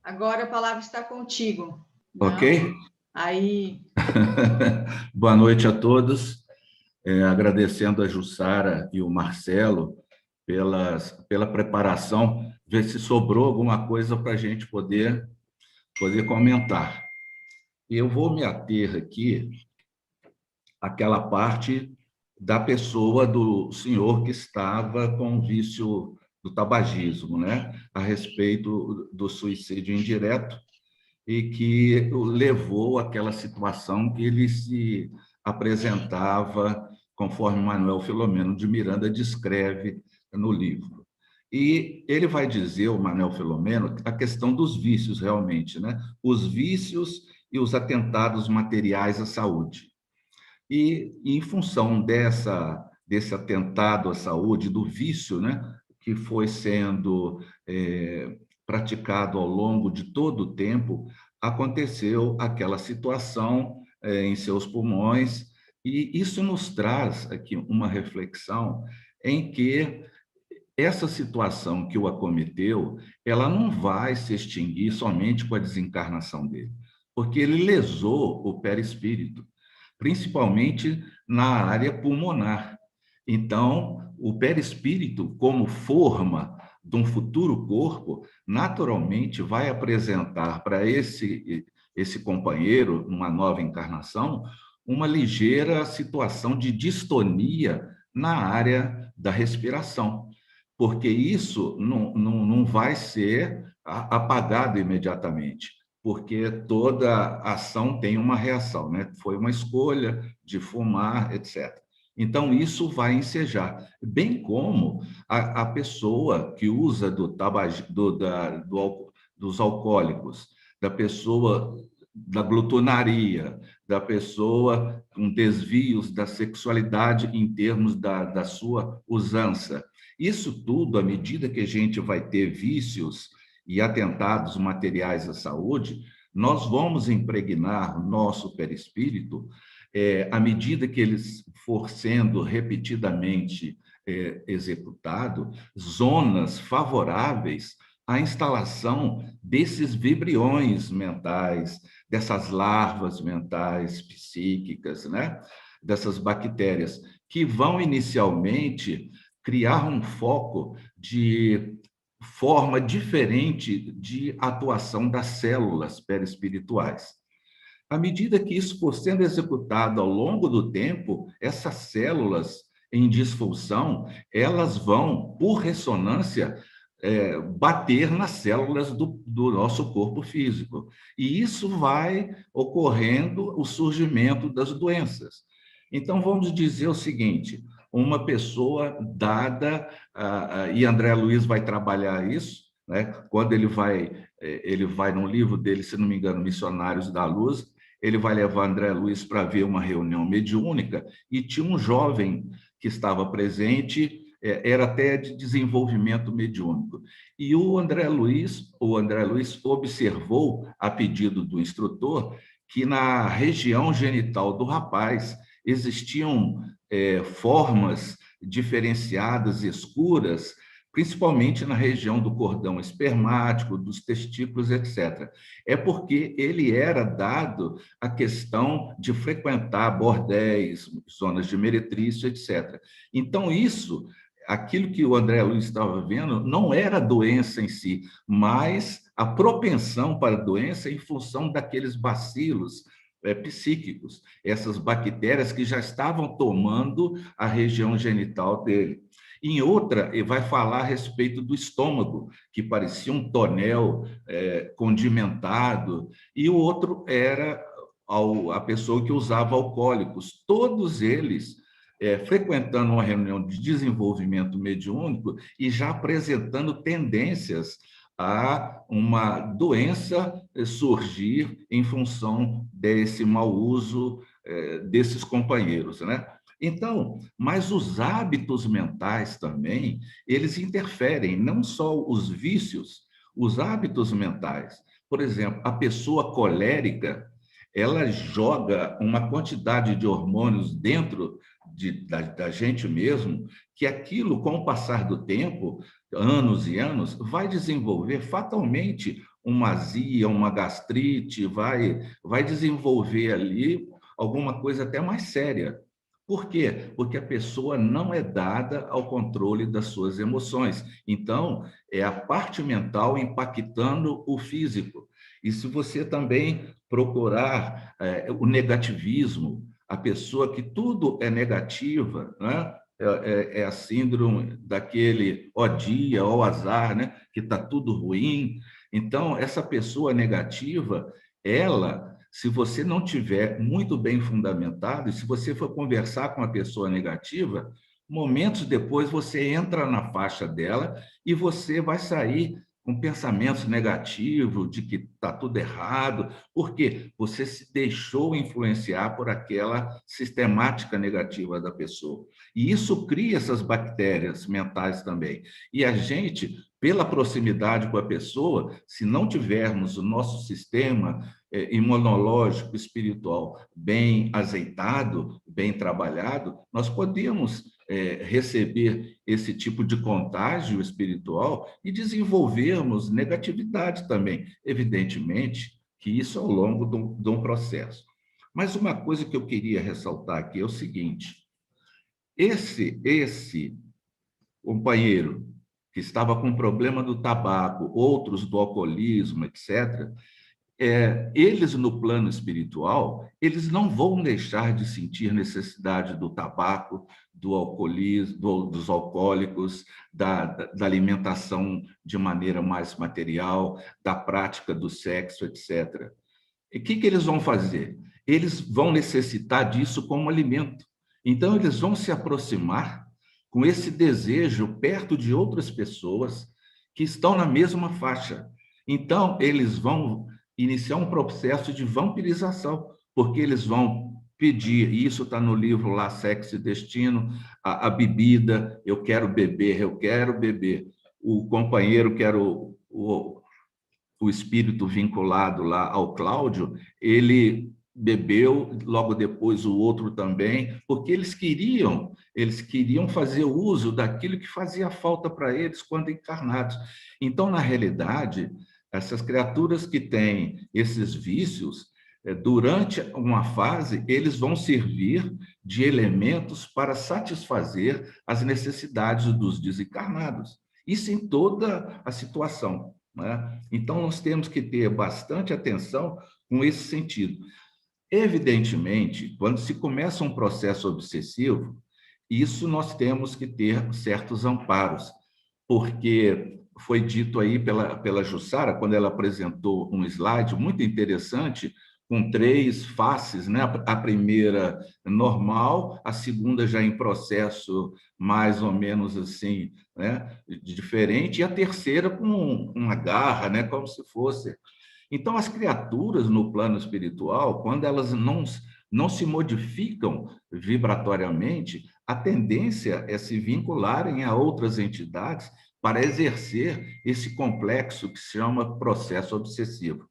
agora a palavra está contigo. Ok? Não? Aí. Boa noite a todos. Agradecendo a Jussara e o Marcelo pela preparação, ver se sobrou alguma coisa para a gente poder comentar. Eu vou me ater aqui àquela parte da pessoa do senhor que estava com o vício do tabagismo, né? A respeito do suicídio indireto, e que levou àquela situação que ele se apresentava, conforme Manuel Filomeno de Miranda descreve no livro. E ele vai dizer, o Manuel Filomeno, a questão dos vícios realmente, né? Os vícios e os atentados materiais à saúde. E em função desse atentado à saúde, do vício, né, que foi sendo praticado ao longo de todo o tempo, aconteceu aquela situação em seus pulmões, e isso nos traz aqui uma reflexão em que essa situação que o acometeu, ela não vai se extinguir somente com a desencarnação dele, porque ele lesou o perispírito, principalmente na área pulmonar. Então, o perispírito, como forma de um futuro corpo, naturalmente vai apresentar para esse companheiro, numa nova encarnação, uma ligeira situação de distonia na área da respiração, porque isso não vai ser apagado imediatamente, porque toda ação tem uma reação, né? Foi uma escolha de fumar, etc. Então, isso vai ensejar, bem como a pessoa que usa dos alcoólicos, da pessoa da glutonaria, da pessoa com desvios da sexualidade em termos da sua usança. Isso tudo, à medida que a gente vai ter vícios e atentados materiais à saúde, nós vamos impregnar o nosso perispírito, à medida que eles for sendo repetidamente executado, zonas favoráveis à instalação desses vibriões mentais, dessas larvas mentais psíquicas, né? Dessas bactérias, que vão inicialmente criar um foco de forma diferente de atuação das células perispirituais. À medida que isso for sendo executado ao longo do tempo, essas células em disfunção, elas vão, por ressonância, bater nas células do nosso corpo físico. E isso vai ocorrendo o surgimento das doenças. Então, vamos dizer o seguinte: uma pessoa dada, e André Luiz vai trabalhar isso, né? Quando ele vai no livro dele, se não me engano, Missionários da Luz, ele vai levar André Luiz para ver uma reunião mediúnica, e tinha um jovem que estava presente, era até de desenvolvimento mediúnico. E o André Luiz observou, a pedido do instrutor, que na região genital do rapaz existiam formas diferenciadas, escuras, principalmente na região do cordão espermático, dos testículos, etc. É porque ele era dado a questão de frequentar bordéis, zonas de meretrício, etc. Então, isso, aquilo que o André Luiz estava vendo, não era a doença em si, mas a propensão para a doença em função daqueles bacilos psíquicos, essas bactérias que já estavam tomando a região genital dele. Em outra, ele vai falar a respeito do estômago, que parecia um tonel condimentado, e o outro era a pessoa que usava alcoólicos. Todos eles frequentando uma reunião de desenvolvimento mediúnico e já apresentando tendências a uma doença surgir em função desse mau uso desses companheiros, né? Então, mas os hábitos mentais também, eles interferem, não só os vícios, os hábitos mentais. Por exemplo, a pessoa colérica, ela joga uma quantidade de hormônios dentro da gente mesmo, que aquilo, com o passar do tempo, anos e anos, vai desenvolver fatalmente uma azia, uma gastrite, vai desenvolver ali alguma coisa até mais séria. Por quê? Porque a pessoa não é dada ao controle das suas emoções. Então, é a parte mental impactando o físico. E se você também procurar o negativismo, a pessoa que tudo é negativa, né? É a síndrome daquele ó dia, ó azar, né? Que está tudo ruim. Então, essa pessoa negativa, ela, se você não tiver muito bem fundamentado, e se você for conversar com a pessoa negativa, momentos depois você entra na faixa dela e você vai sair com pensamentos negativos de que está tudo errado, porque você se deixou influenciar por aquela sistemática negativa da pessoa. E isso cria essas bactérias mentais também. E a gente, pela proximidade com a pessoa, se não tivermos o nosso sistema imunológico, espiritual bem azeitado, bem trabalhado, nós podemos receber esse tipo de contágio espiritual e desenvolvermos negatividade também. Evidentemente que isso ao longo de um processo. Mas uma coisa que eu queria ressaltar aqui é o seguinte: esse companheiro que estava com problema do tabaco, outros do alcoolismo, etc., eles no plano espiritual, eles não vão deixar de sentir necessidade do tabaco, do alcoolismo, dos alcoólicos, da alimentação de maneira mais material, da prática do sexo, etc. E o que eles vão fazer? Eles vão necessitar disso como alimento. Então, eles vão se aproximar com esse desejo perto de outras pessoas que estão na mesma faixa. Então, eles vão iniciar um processo de vampirização, porque eles vão pedir, e isso está no livro lá, Sexo e Destino, a bebida, eu quero beber. O companheiro, que era o espírito vinculado lá ao Cláudio, ele bebeu, logo depois o outro também, porque eles queriam fazer uso daquilo que fazia falta para eles quando encarnados. Então, na realidade, essas criaturas que têm esses vícios, durante uma fase, eles vão servir de elementos para satisfazer as necessidades dos desencarnados. Isso em toda a situação, né? Então, nós temos que ter bastante atenção com esse sentido. Evidentemente, quando se começa um processo obsessivo, isso nós temos que ter certos amparos, porque foi dito aí pela Jussara, quando ela apresentou um slide muito interessante, com 3 faces, né? A primeira normal, a segunda já em processo mais ou menos assim, né? Diferente, e a terceira com uma garra, né? Como se fosse. Então, as criaturas no plano espiritual, quando elas não se modificam vibratoriamente, a tendência é se vincularem a outras entidades para exercer esse complexo que se chama processo obsessivo.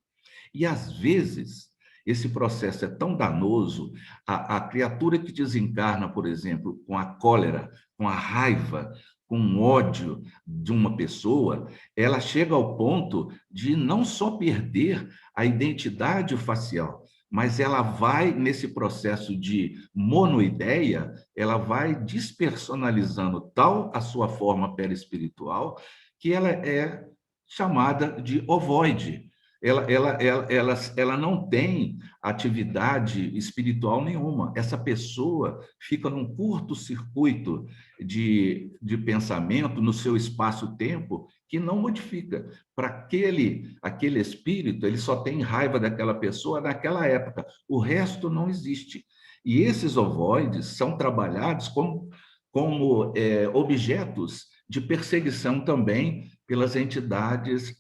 E, às vezes, esse processo é tão danoso, a criatura que desencarna, por exemplo, com a cólera, com a raiva, com o ódio de uma pessoa, ela chega ao ponto de não só perder a identidade facial, mas ela vai, nesse processo de monoideia, ela vai despersonalizando tal a sua forma perispiritual que ela é chamada de ovoide. Ela não tem atividade espiritual nenhuma. Essa pessoa fica num curto-circuito de pensamento no seu espaço-tempo que não modifica. Para aquele espírito, ele só tem raiva daquela pessoa naquela época. O resto não existe. E esses ovoides são trabalhados como objetos de perseguição também pelas entidades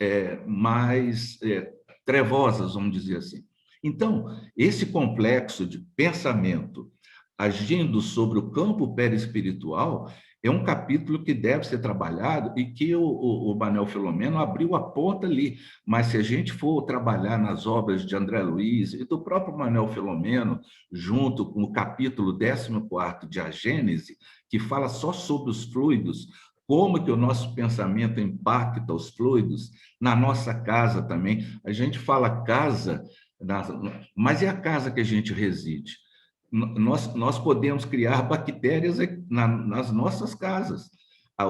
mais trevosas, vamos dizer assim. Então, esse complexo de pensamento agindo sobre o campo perispiritual é um capítulo que deve ser trabalhado e que o Manuel Filomeno abriu a porta ali. Mas se a gente for trabalhar nas obras de André Luiz e do próprio Manuel Filomeno, junto com o capítulo 14º de A Gênese, que fala só sobre os fluidos, como que o nosso pensamento impacta os fluidos, na nossa casa também. A gente fala casa, mas é a casa que a gente reside. Nós podemos criar bactérias nas nossas casas.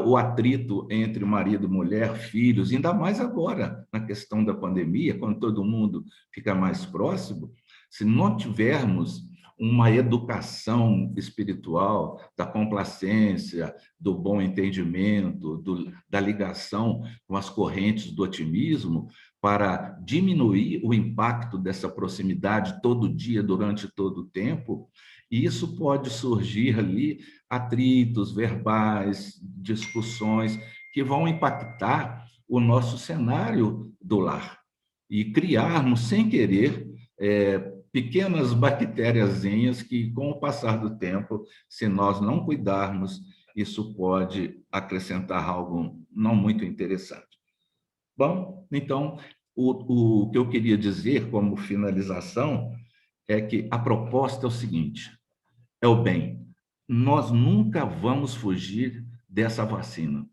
O atrito entre marido, mulher, filhos, ainda mais agora, na questão da pandemia, quando todo mundo fica mais próximo, se não tivermos uma educação espiritual, da complacência, do bom entendimento, da ligação com as correntes do otimismo, para diminuir o impacto dessa proximidade todo dia, durante todo o tempo, e isso pode surgir ali atritos verbais, discussões, que vão impactar o nosso cenário do lar e criarmos, sem querer, pequenas bactériazinhas que, com o passar do tempo, se nós não cuidarmos, isso pode acrescentar algo não muito interessante. Bom, então, o que eu queria dizer como finalização é que a proposta é o seguinte, é o bem. Nós nunca vamos fugir dessa vacina.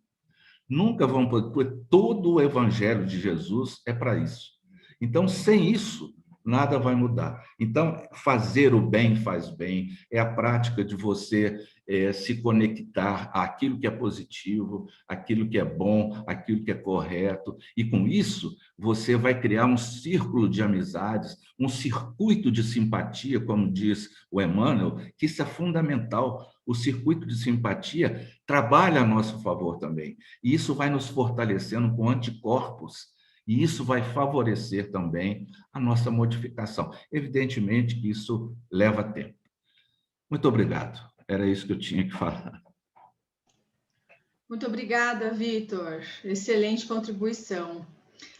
Nunca vamos, porque todo o evangelho de Jesus é para isso. Então, sem isso, nada vai mudar. Então, fazer o bem faz bem, é a prática de você se conectar àquilo que é positivo, àquilo que é bom, àquilo que é correto, e com isso você vai criar um círculo de amizades, um circuito de simpatia, como diz o Emmanuel, que isso é fundamental. O circuito de simpatia trabalha a nosso favor também, e isso vai nos fortalecendo com anticorpos, e isso vai favorecer também a nossa modificação. Evidentemente que isso leva tempo. Muito obrigado. Era isso que eu tinha que falar. Muito obrigada, Vitor. Excelente contribuição.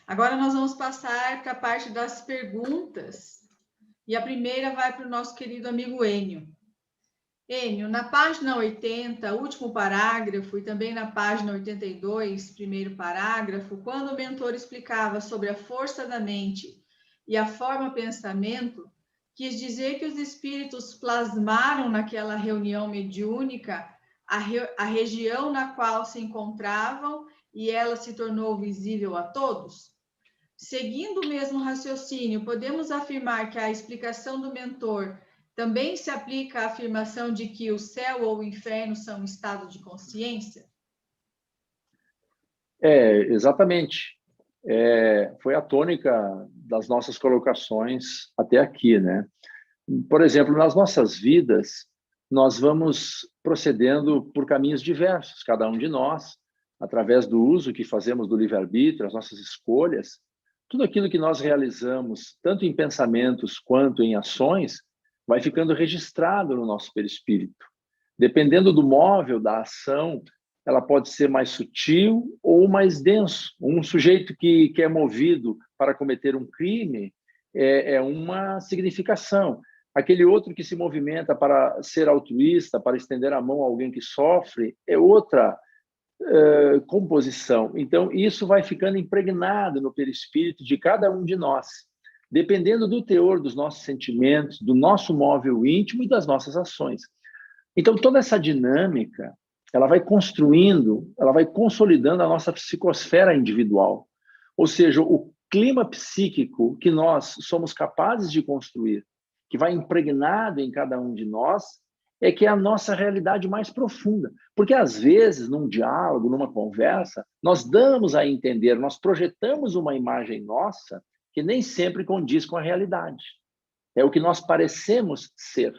Agora nós vamos passar para a parte das perguntas. E a primeira vai para o nosso querido amigo Enio. Enio, na página 80, último parágrafo, e também na página 82, primeiro parágrafo, quando o mentor explicava sobre a força da mente e a forma pensamento, quis dizer que os espíritos plasmaram naquela reunião mediúnica a região na qual se encontravam e ela se tornou visível a todos? Seguindo o mesmo raciocínio, podemos afirmar que a explicação do mentor também se aplica à afirmação de que o céu ou o inferno são um estado de consciência? Exatamente. Foi a tônica das nossas colocações até aqui, né? Por exemplo, nas nossas vidas, nós vamos procedendo por caminhos diversos, cada um de nós, através do uso que fazemos do livre-arbítrio, as nossas escolhas, tudo aquilo que nós realizamos, tanto em pensamentos quanto em ações, vai ficando registrado no nosso perispírito. Dependendo do móvel da ação, ela pode ser mais sutil ou mais denso. Um sujeito que é movido para cometer um crime é uma significação. Aquele outro que se movimenta para ser altruísta, para estender a mão a alguém que sofre, é outra composição. Então, isso vai ficando impregnado no perispírito de cada um de nós. dependendo do teor dos nossos sentimentos, do nosso móvel íntimo e das nossas ações. Então, toda essa dinâmica, ela vai construindo, ela vai consolidando a nossa psicosfera individual. Ou seja, o clima psíquico que nós somos capazes de construir, que vai impregnado em cada um de nós, é que é a nossa realidade mais profunda. Porque, às vezes, num diálogo, numa conversa, nós damos a entender, nós projetamos uma imagem nossa que nem sempre condiz com a realidade. É o que nós parecemos ser.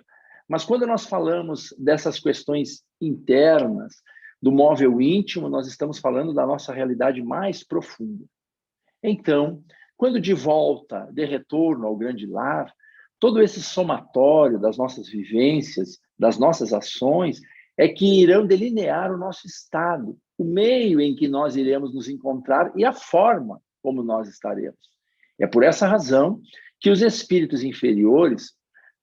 Mas quando nós falamos dessas questões internas, do móvel íntimo, nós estamos falando da nossa realidade mais profunda. Então, quando de volta, de retorno ao grande lar, todo esse somatório das nossas vivências, das nossas ações, é que irão delinear o nosso estado, o meio em que nós iremos nos encontrar e a forma como nós estaremos. É por essa razão que os espíritos inferiores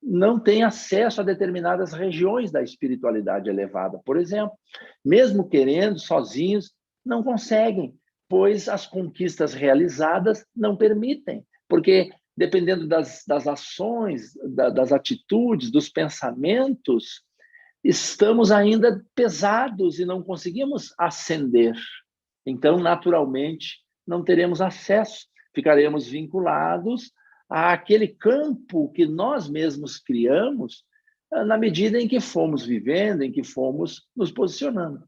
não têm acesso a determinadas regiões da espiritualidade elevada. Por exemplo, mesmo querendo, sozinhos, não conseguem, pois as conquistas realizadas não permitem, porque dependendo das ações, das atitudes, dos pensamentos, estamos ainda pesados e não conseguimos ascender. Então, naturalmente, não teremos acesso, ficaremos vinculados àquele campo que nós mesmos criamos na medida em que fomos vivendo, em que fomos nos posicionando.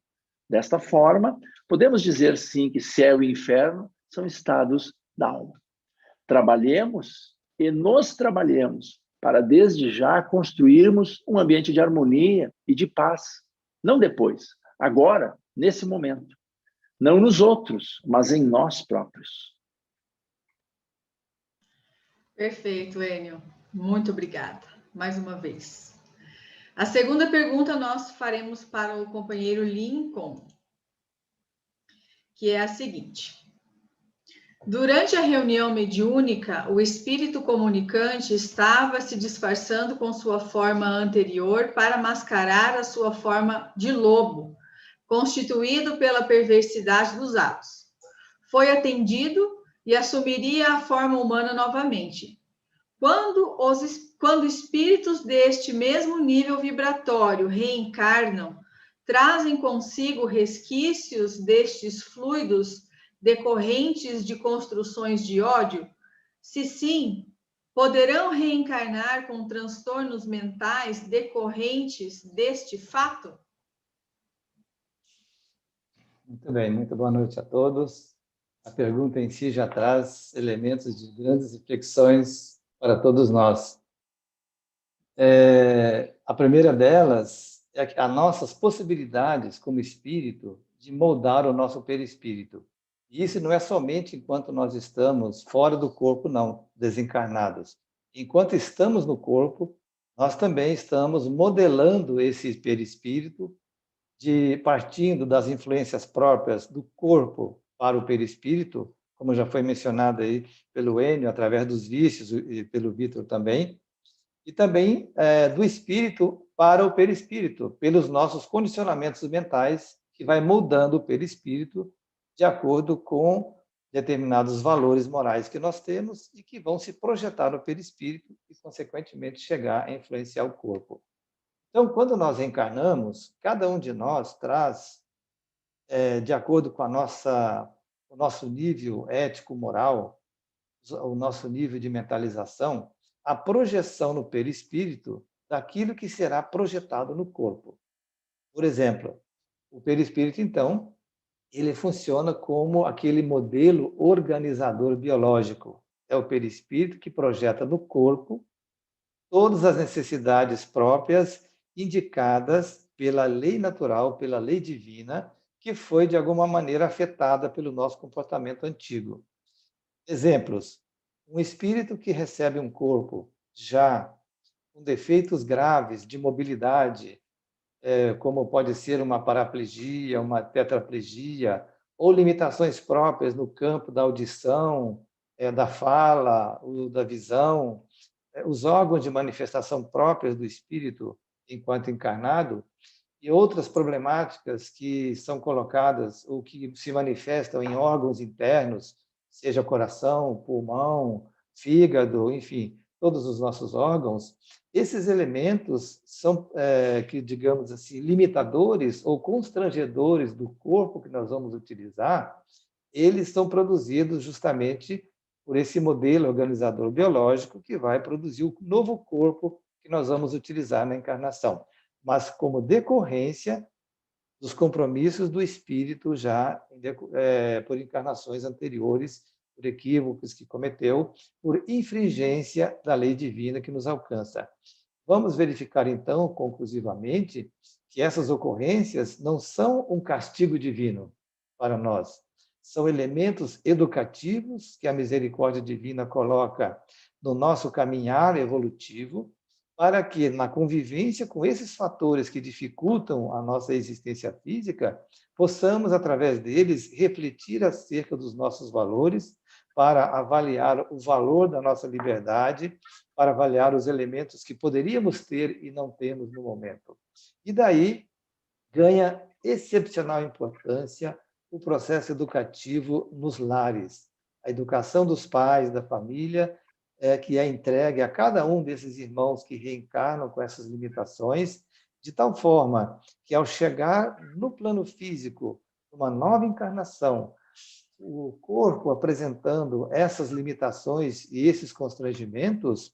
Desta forma, podemos dizer sim que céu e inferno são estados da alma. Trabalhemos e nos trabalhemos para, desde já, construirmos um ambiente de harmonia e de paz. Não depois, agora, nesse momento. Não nos outros, mas em nós próprios. Perfeito, Enio. Muito obrigada, mais uma vez. A segunda pergunta nós faremos para o companheiro Lincoln, que é a seguinte. Durante a reunião mediúnica, o espírito comunicante estava se disfarçando com sua forma anterior para mascarar a sua forma de lobo, constituído pela perversidade dos atos. Foi atendido e assumiria a forma humana novamente. Quando espíritos deste mesmo nível vibratório reencarnam, trazem consigo resquícios destes fluidos decorrentes de construções de ódio? Se sim, poderão reencarnar com transtornos mentais decorrentes deste fato? Muito bem, muito boa noite a todos. A pergunta em si já traz elementos de grandes reflexões para todos nós. A primeira delas é as nossas possibilidades como espírito de moldar o nosso perispírito. E isso não é somente enquanto nós estamos fora do corpo, não, desencarnados. Enquanto estamos no corpo, nós também estamos modelando esse perispírito, partindo das influências próprias do corpo para o perispírito, como já foi mencionado aí pelo Enio, através dos vícios, e pelo Vitor também, e também do espírito para o perispírito, pelos nossos condicionamentos mentais, que vai moldando o perispírito de acordo com determinados valores morais que nós temos e que vão se projetar no perispírito e, consequentemente, chegar a influenciar o corpo. Então, quando nós reencarnamos, cada um de nós traz, de acordo com o nosso nível ético-moral, o nosso nível de mentalização, a projeção no perispírito daquilo que será projetado no corpo. Por exemplo, o perispírito, então, ele funciona como aquele modelo organizador biológico. É o perispírito que projeta no corpo todas as necessidades próprias indicadas pela lei natural, pela lei divina, que foi, de alguma maneira, afetada pelo nosso comportamento antigo. Exemplos. Um espírito que recebe um corpo já com defeitos graves de mobilidade, como pode ser uma paraplegia, uma tetraplegia, ou limitações próprias no campo da audição, da fala, da visão, os órgãos de manifestação próprios do espírito enquanto encarnado, e outras problemáticas que são colocadas ou que se manifestam em órgãos internos, seja coração, pulmão, fígado, enfim, todos os nossos órgãos, esses elementos são, que, digamos assim, limitadores ou constrangedores do corpo que nós vamos utilizar, eles são produzidos justamente por esse modelo organizador biológico que vai produzir o novo corpo que nós vamos utilizar na encarnação, mas como decorrência dos compromissos do espírito já por encarnações anteriores, por equívocos que cometeu, por infringência da lei divina que nos alcança. Vamos verificar, então, conclusivamente, que essas ocorrências não são um castigo divino para nós, são elementos educativos que a misericórdia divina coloca no nosso caminhar evolutivo, para que, na convivência com esses fatores que dificultam a nossa existência física, possamos, através deles, refletir acerca dos nossos valores, para avaliar o valor da nossa liberdade, para avaliar os elementos que poderíamos ter e não temos no momento. E daí ganha excepcional importância o processo educativo nos lares, a educação dos pais, da família, que é entregue a cada um desses irmãos que reencarnam com essas limitações, de tal forma que, ao chegar no plano físico, uma nova encarnação, o corpo apresentando essas limitações e esses constrangimentos,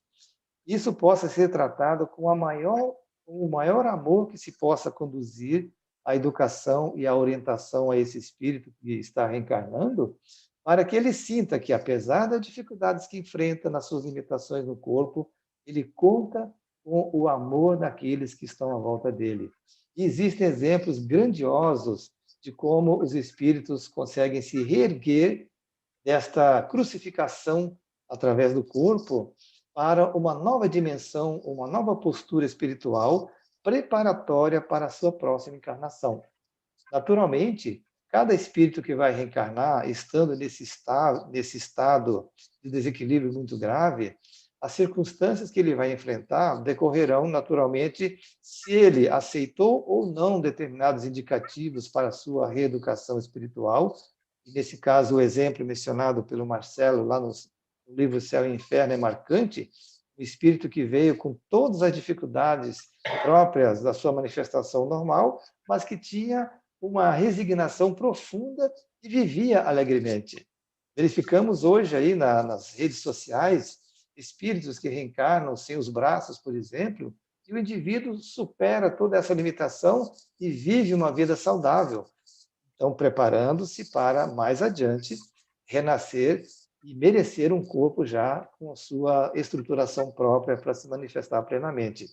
isso possa ser tratado com o maior amor que se possa conduzir à educação e à orientação a esse espírito que está reencarnando, para que ele sinta que, apesar das dificuldades que enfrenta nas suas limitações no corpo, ele conta com o amor daqueles que estão à volta dele. E existem exemplos grandiosos de como os espíritos conseguem se reerguer desta crucificação através do corpo para uma nova dimensão, uma nova postura espiritual preparatória para a sua próxima encarnação. Naturalmente, cada espírito que vai reencarnar, estando nesse estado de desequilíbrio muito grave, as circunstâncias que ele vai enfrentar decorrerão naturalmente se ele aceitou ou não determinados indicativos para a sua reeducação espiritual. E nesse caso, o exemplo mencionado pelo Marcelo lá no livro Céu e Inferno é marcante. O espírito que veio com todas as dificuldades próprias da sua manifestação normal, mas que tinha uma resignação profunda e vivia alegremente. Verificamos hoje aí nas redes sociais espíritos que reencarnam sem os braços, por exemplo, e o indivíduo supera toda essa limitação e vive uma vida saudável. Então, preparando-se para, mais adiante, renascer e merecer um corpo já com a sua estruturação própria para se manifestar plenamente.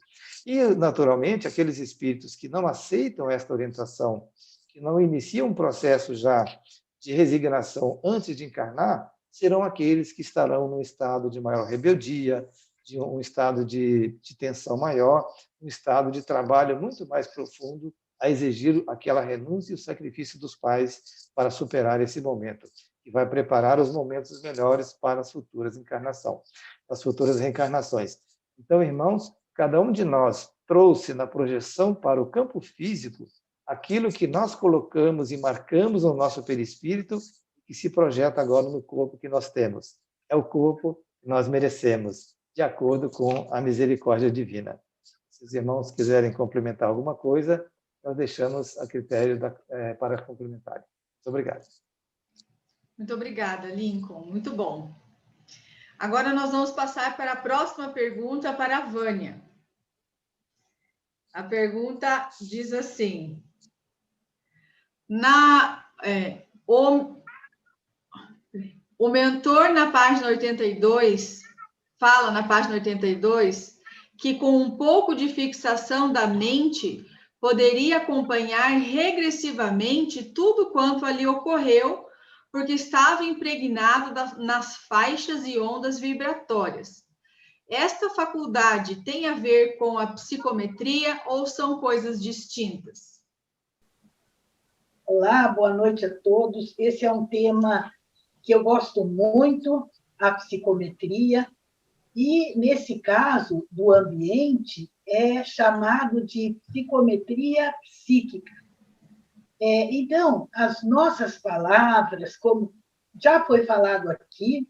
E, naturalmente, aqueles espíritos que não aceitam esta orientação, que não iniciam um processo já de resignação antes de encarnar, serão aqueles que estarão num estado de maior rebeldia, de um estado de tensão maior, um estado de trabalho muito mais profundo, a exigir aquela renúncia e o sacrifício dos pais para superar esse momento, que vai preparar os momentos melhores para as futuras encarnações, as futuras reencarnações. Então, irmãos, cada um de nós trouxe na projeção para o campo físico aquilo que nós colocamos e marcamos no nosso perispírito que se projeta agora no corpo que nós temos. É o corpo que nós merecemos, de acordo com a misericórdia divina. Se os irmãos quiserem complementar alguma coisa, nós deixamos a critério para complementar. Muito obrigado. Muito obrigada, Lincoln. Muito bom. Agora nós vamos passar para a próxima pergunta para a Vânia. A pergunta diz assim: o mentor, na página 82, fala na página 82 que com um pouco de fixação da mente poderia acompanhar regressivamente tudo quanto ali ocorreu, porque estava impregnado nas faixas e ondas vibratórias. Esta faculdade tem a ver com a psicometria ou são coisas distintas? Olá, boa noite a todos. Esse é um tema que eu gosto muito, a psicometria, e, nesse caso do ambiente, é chamado de psicometria psíquica. Então, as nossas palavras, como já foi falado aqui,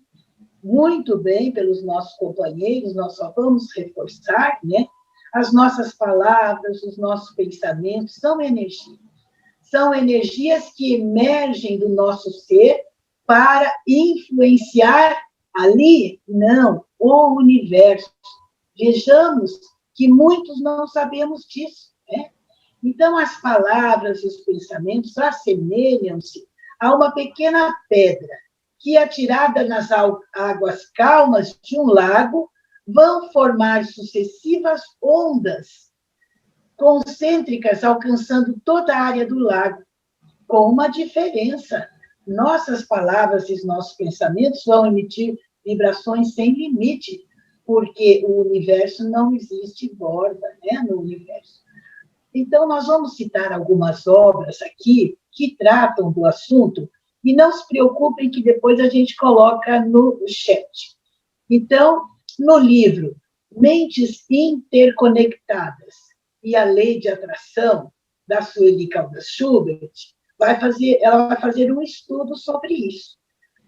muito bem pelos nossos companheiros, nós só vamos reforçar, né? As nossas palavras, os nossos pensamentos são energia. São energias que emergem do nosso ser para influenciar ali, não, o universo. Vejamos que muitos não sabemos disso, né? Então, as palavras e os pensamentos assemelham-se a uma pequena pedra que, atirada nas águas calmas de um lago, vão formar sucessivas ondas concêntricas, alcançando toda a área do lago, com uma diferença. Nossas palavras e nossos pensamentos vão emitir vibrações sem limite, porque o universo não existe borda, né, no universo. Então, nós vamos citar algumas obras aqui que tratam do assunto, e não se preocupem que depois a gente coloca no chat. Então, no livro Mentes Interconectadas e a Lei de Atração, da Sueli Caldas Schubert, ela vai fazer um estudo sobre isso.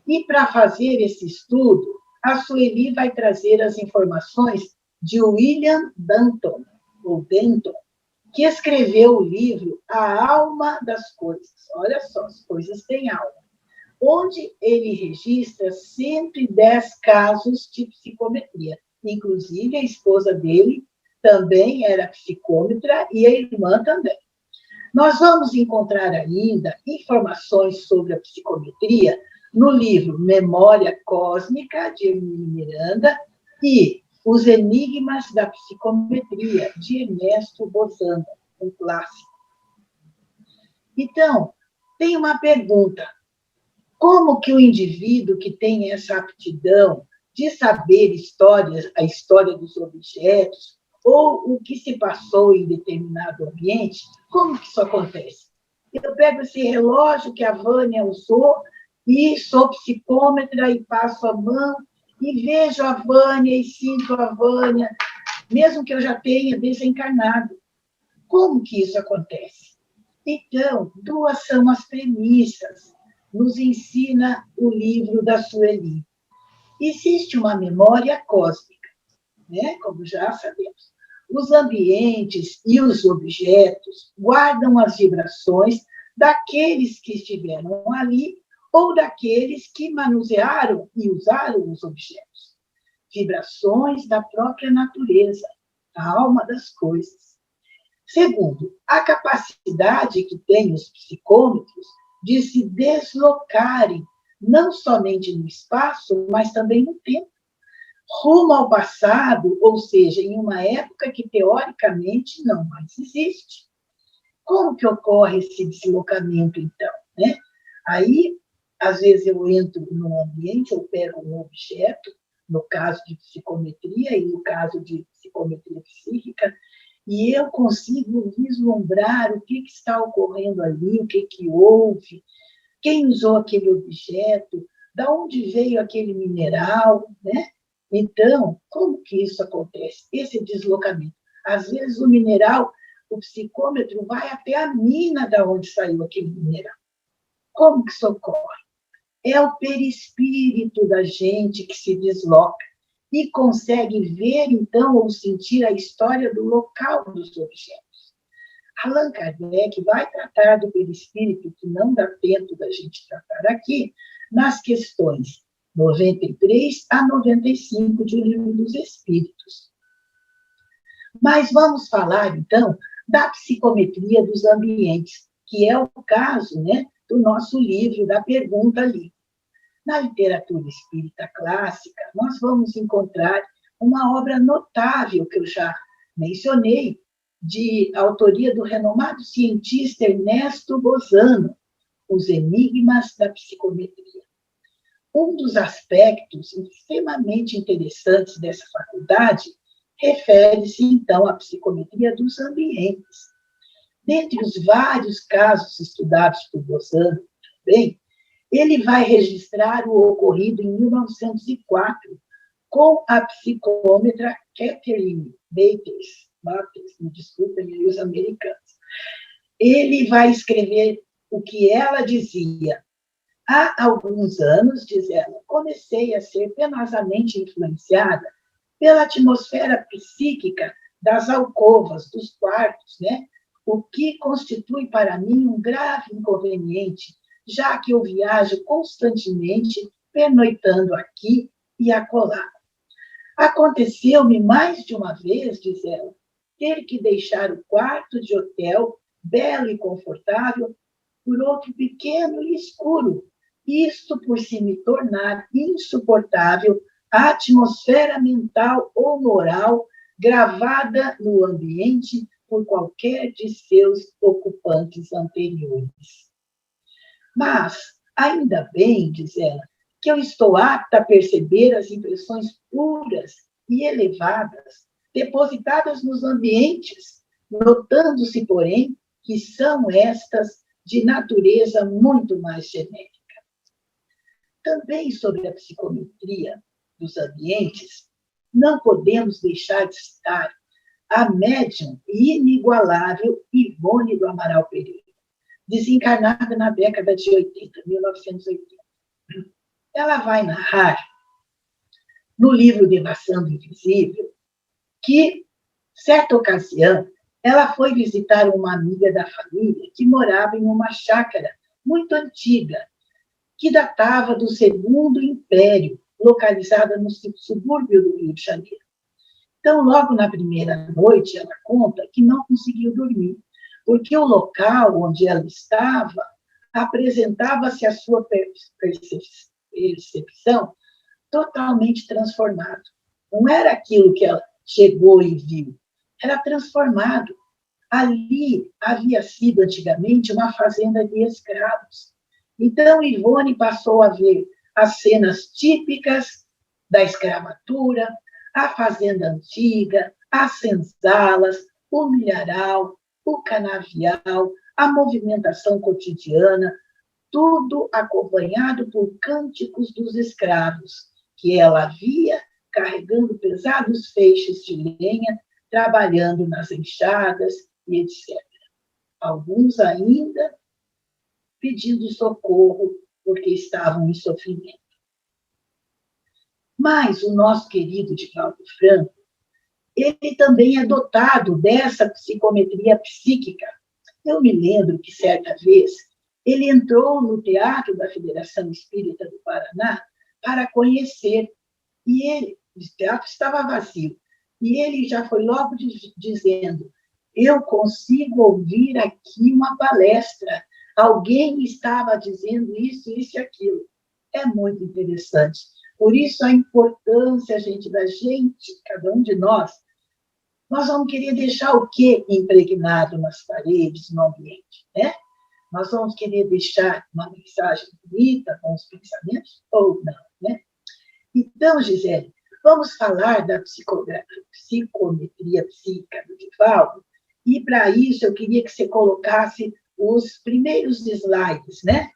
E, para fazer esse estudo, a Sueli vai trazer as informações de William Denton, que escreveu o livro A Alma das Coisas. Olha só, as coisas têm alma. Onde ele registra 110 casos de psicometria. Inclusive, a esposa dele também era psicômetra e a irmã também. Nós vamos encontrar ainda informações sobre a psicometria no livro Memória Cósmica, de Hermínio Miranda, e Os Enigmas da Psicometria, de Ernesto Bozano, um clássico. Então, tem uma pergunta. Como que o indivíduo que tem essa aptidão de saber a história dos objetos, ou o que se passou em determinado ambiente, como que isso acontece? Eu pego esse relógio que a Vânia usou e sou psicômetra e passo a mão e vejo a Vânia e sinto a Vânia, mesmo que eu já tenha desencarnado. Como que isso acontece? Então, duas são as premissas, nos ensina o livro da Sueli. Existe uma memória cósmica, né? Como já sabemos. Os ambientes e os objetos guardam as vibrações daqueles que estiveram ali ou daqueles que manusearam e usaram os objetos. Vibrações da própria natureza, a alma das coisas. Segundo, a capacidade que têm os psicômetros de se deslocarem, não somente no espaço, mas também no tempo, rumo ao passado, ou seja, em uma época que, teoricamente, não mais existe. Como que ocorre esse deslocamento, então? Né? Aí, às vezes, eu entro num ambiente, eu pego um objeto, no caso de psicometria e no caso de psicometria psíquica, e eu consigo vislumbrar o que está ocorrendo ali, o que houve, quem usou aquele objeto, de onde veio aquele mineral, né? Então, como que isso acontece? Esse deslocamento. Às vezes, o mineral, o psicômetro vai até a mina de onde saiu aquele mineral. Como que isso ocorre? É o perispírito da gente que se desloca e consegue ver, então, ou sentir a história do local dos objetos. Allan Kardec vai tratar do perispírito, que não dá tempo da gente tratar aqui, nas questões 93 a 95 de O Livro dos Espíritos. Mas vamos falar, então, da psicometria dos ambientes, que é o caso, né, do nosso livro, da pergunta ali. Na literatura espírita clássica, nós vamos encontrar uma obra notável, que eu já mencionei, de autoria do renomado cientista Ernesto Bozano, Os Enigmas da Psicometria. Um dos aspectos extremamente interessantes dessa faculdade refere-se, então, à psicometria dos ambientes. Dentre os vários casos estudados por Bozano também, ele vai registrar o ocorrido em 1904 com a psicômetra Catherine Bates, me desculpem aí os americanos. Ele vai escrever o que ela dizia. Há alguns anos, diz ela, comecei a ser penosamente influenciada pela atmosfera psíquica das alcovas, dos quartos, né? O que constitui para mim um grave inconveniente, já que eu viajo constantemente pernoitando aqui e acolá. Aconteceu-me mais de uma vez, diz ela, ter que deixar o quarto de hotel, belo e confortável, por outro pequeno e escuro, isto por se me tornar insuportável a atmosfera mental ou moral gravada no ambiente por qualquer de seus ocupantes anteriores. Mas, ainda bem, diz ela, que eu estou apta a perceber as impressões puras e elevadas depositadas nos ambientes, notando-se, porém, que são estas de natureza muito mais genérica. Também sobre a psicometria dos ambientes, não podemos deixar de citar a médium inigualável Ivone do Amaral Pereira, desencarnada na década de 80, 1980. Ela vai narrar, no livro Devassando Invisível, que, certa ocasião, ela foi visitar uma amiga da família que morava em uma chácara muito antiga, que datava do Segundo Império, localizada no subúrbio do Rio de Janeiro. Então, logo na primeira noite, ela conta que não conseguiu dormir, porque o local onde ela estava apresentava-se a sua percepção totalmente transformado. Não era aquilo que ela chegou e viu, era transformado. Ali havia sido antigamente uma fazenda de escravos. Então, Ivone passou a ver as cenas típicas da escravatura, a fazenda antiga, as senzalas, o milharal, o canavial, a movimentação cotidiana, tudo acompanhado por cânticos dos escravos, que ela via carregando pesados feixes de lenha, trabalhando nas enxadas e etc. Alguns ainda pedindo socorro porque estavam em sofrimento. Mas o nosso querido Divaldo Franco, ele também é dotado dessa psicometria psíquica. Eu me lembro que, certa vez, ele entrou no Teatro da Federação Espírita do Paraná para conhecer, e o teatro estava vazio, e ele já foi logo dizendo: eu consigo ouvir aqui uma palestra, alguém estava dizendo isso, isso e aquilo. É muito interessante. Por isso, a importância, gente, da gente, cada um de nós vamos querer deixar o quê impregnado nas paredes, no ambiente, né? Nós vamos querer deixar uma mensagem bonita com os pensamentos ou não, né? Então, Gisele, vamos falar da psicometria psíquica do Divaldo, e, para isso, eu queria que você colocasse os primeiros slides, né?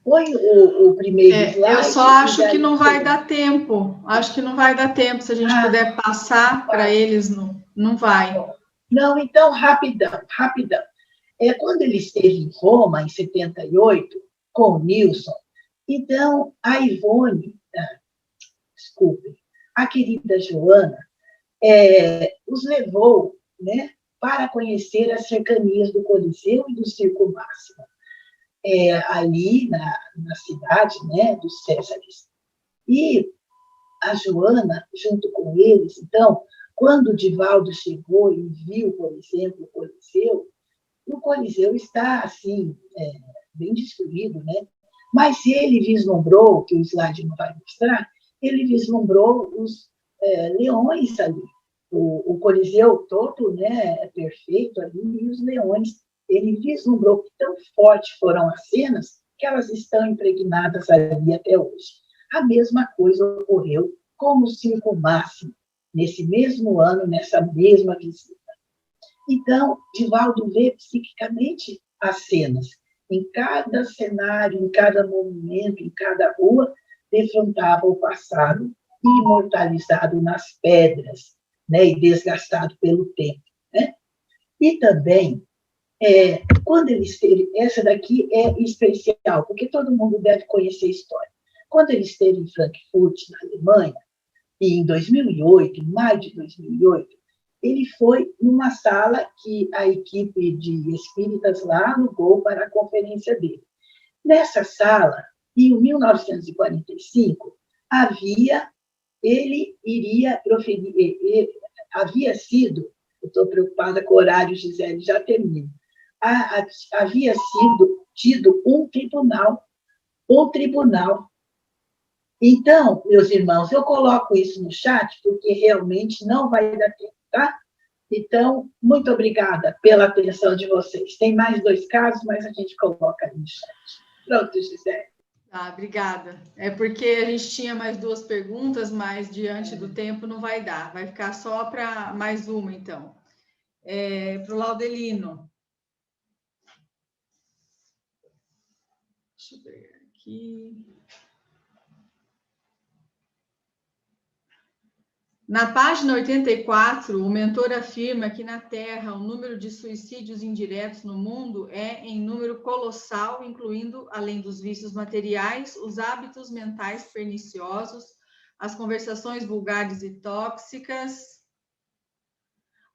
Põe o primeiro slide. Eu só acho que não vai dar tempo. Acho que não vai dar tempo. Se a gente puder passar para eles, não vai. Não, então, rapidão. Quando ele esteve em Roma, em 78, com o Nilson, então, a Ivone, a querida Joana, os levou, né, para conhecer as cercanias do Coliseu e do Circo Máximo, ali na cidade, né, dos Césares. E a Joana, junto com eles, então, quando o Divaldo chegou e viu, por exemplo, o Coliseu está, assim, bem destruído, né? Mas ele vislumbrou, que o slide não vai mostrar, ele vislumbrou os leões ali. O Coliseu todo, né, perfeito ali, e os leões, ele vislumbrou que tão forte foram as cenas que elas estão impregnadas ali até hoje. A mesma coisa ocorreu com o Circo Máximo, nesse mesmo ano, nessa mesma visita. Então, Divaldo vê psiquicamente as cenas. Em cada cenário, em cada movimento, em cada rua, defrontava o passado, imortalizado nas pedras, né, e desgastado pelo tempo, né? E também Quando eles essa daqui é especial, porque todo mundo deve conhecer a história. Quando ele esteve em Frankfurt, na Alemanha, e em 2008, em maio de 2008, ele foi numa sala que a equipe de espíritas lá alugou para a conferência dele. Nessa sala, em 1945, ele iria proferir, havia sido, eu estou preocupada com o horário, Gisele, já termino, havia tido um tribunal. Então, meus irmãos, eu coloco isso no chat, porque realmente não vai dar tempo, tá? Então, muito obrigada pela atenção de vocês. Tem mais 2 casos, mas a gente coloca aí no chat. Pronto, Gisele. Obrigada. É porque a gente tinha mais 2 perguntas, mas diante do tempo não vai dar. Vai ficar só para mais uma, então. Para o Laudelino. Deixa eu pegar aqui. Na página 84, o mentor afirma que na Terra o número de suicídios indiretos no mundo é em número colossal, incluindo, além dos vícios materiais, os hábitos mentais perniciosos, as conversações vulgares e tóxicas,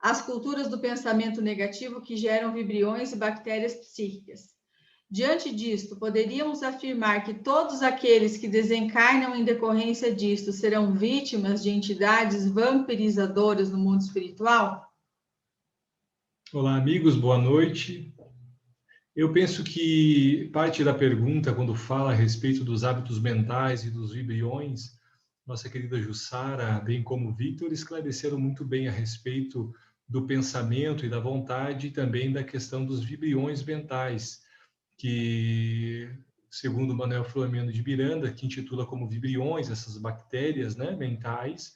as culturas do pensamento negativo que geram vibriões e bactérias psíquicas. Diante disto, poderíamos afirmar que todos aqueles que desencarnam em decorrência disto serão vítimas de entidades vampirizadoras no mundo espiritual? Olá, amigos, boa noite. Eu penso que parte da pergunta, quando fala a respeito dos hábitos mentais e dos vibriões, nossa querida Jussara, bem como o Victor, esclareceram muito bem a respeito do pensamento e da vontade e também da questão dos vibriões mentais, que, segundo Manuel Filomeno de Miranda, que intitula como vibriões, essas bactérias, né, mentais,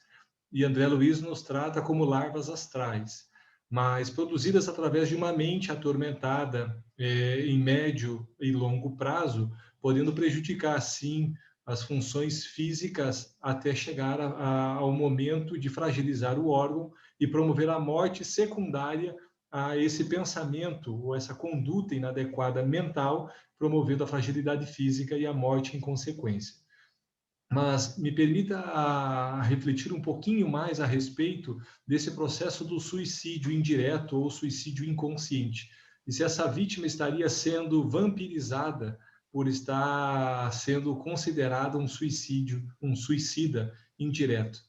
e André Luiz nos trata como larvas astrais, mas produzidas através de uma mente atormentada em médio e longo prazo, podendo prejudicar, assim, as funções físicas até chegar ao momento de fragilizar o órgão e promover a morte secundária a esse pensamento ou essa conduta inadequada mental, promovendo a fragilidade física e a morte em consequência. Mas me permita refletir um pouquinho mais a respeito desse processo do suicídio indireto ou suicídio inconsciente. E se essa vítima estaria sendo vampirizada por estar sendo considerada um suicida indireto.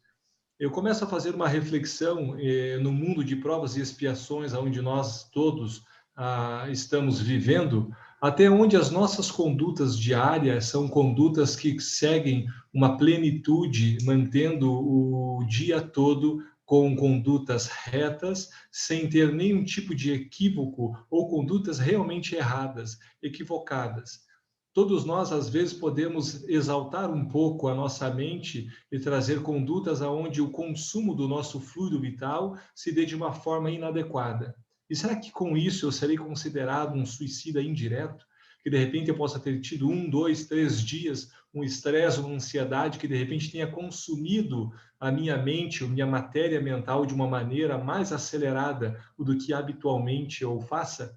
Eu começo a fazer uma reflexão no mundo de provas e expiações, onde nós todos estamos vivendo, até onde as nossas condutas diárias são condutas que seguem uma plenitude, mantendo o dia todo com condutas retas, sem ter nenhum tipo de equívoco ou condutas realmente erradas, equivocadas. Todos nós, às vezes, podemos exaltar um pouco a nossa mente e trazer condutas aonde o consumo do nosso fluido vital se dê de uma forma inadequada. E será que com isso eu serei considerado um suicida indireto? Que de repente eu possa ter tido 1, 2, 3 dias, um estresse, uma ansiedade que de repente tenha consumido a minha mente, a minha matéria mental de uma maneira mais acelerada do que habitualmente eu faça?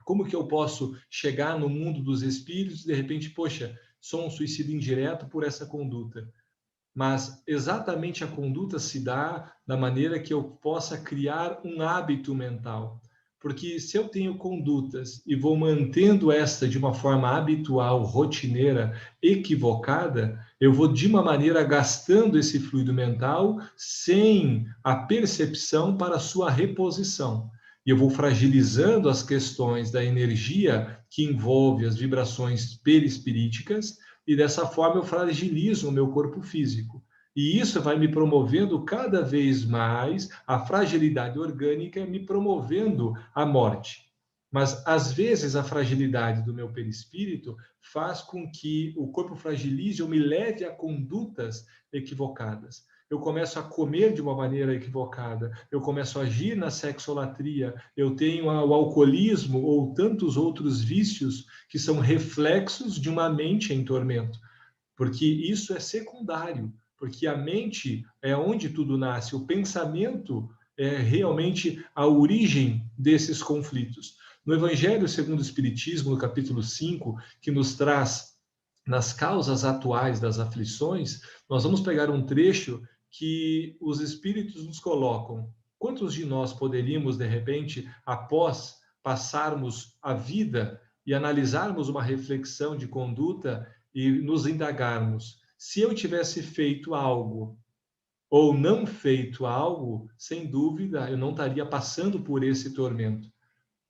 Como que eu posso chegar no mundo dos espíritos e, de repente, poxa, sou um suicida indireto por essa conduta? Mas exatamente a conduta se dá da maneira que eu possa criar um hábito mental. Porque se eu tenho condutas e vou mantendo esta de uma forma habitual, rotineira, equivocada, eu vou de uma maneira gastando esse fluido mental sem a percepção para a sua reposição. E eu vou fragilizando as questões da energia que envolve as vibrações perispiríticas, e dessa forma eu fragilizo o meu corpo físico. E isso vai me promovendo cada vez mais a fragilidade orgânica, me promovendo a morte. Mas, às vezes, a fragilidade do meu perispírito faz com que o corpo fragilize ou me leve a condutas equivocadas. Eu começo a comer de uma maneira equivocada, eu começo a agir na sexolatria, eu tenho o alcoolismo ou tantos outros vícios que são reflexos de uma mente em tormento. Porque isso é secundário, porque a mente é onde tudo nasce, o pensamento é realmente a origem desses conflitos. No Evangelho segundo o Espiritismo, no capítulo 5, que nos traz nas causas atuais das aflições, nós vamos pegar um trecho que os espíritos nos colocam. Quantos de nós poderíamos, de repente, após passarmos a vida e analisarmos uma reflexão de conduta e nos indagarmos, se eu tivesse feito algo ou não feito algo, sem dúvida, eu não estaria passando por esse tormento.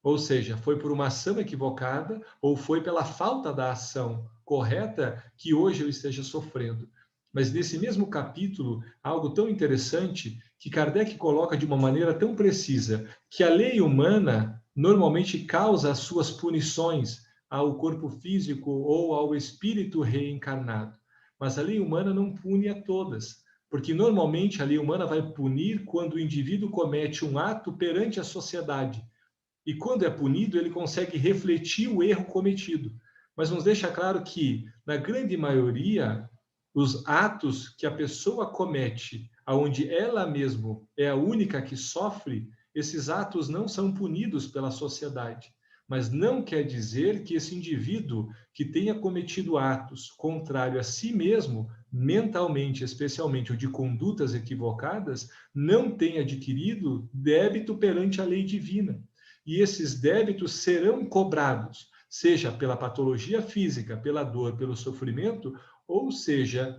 Ou seja, foi por uma ação equivocada ou foi pela falta da ação correta que hoje eu esteja sofrendo. Mas nesse mesmo capítulo, algo tão interessante que Kardec coloca de uma maneira tão precisa, que a lei humana normalmente causa as suas punições ao corpo físico ou ao espírito reencarnado. Mas a lei humana não pune a todas, porque normalmente a lei humana vai punir quando o indivíduo comete um ato perante a sociedade. E quando é punido, ele consegue refletir o erro cometido. Mas nos deixa claro que, na grande maioria, os atos que a pessoa comete, onde ela mesma é a única que sofre, esses atos não são punidos pela sociedade. Mas não quer dizer que esse indivíduo que tenha cometido atos contrários a si mesmo, mentalmente, especialmente, ou de condutas equivocadas, não tenha adquirido débito perante a lei divina. E esses débitos serão cobrados, seja pela patologia física, pela dor, pelo sofrimento, ou seja,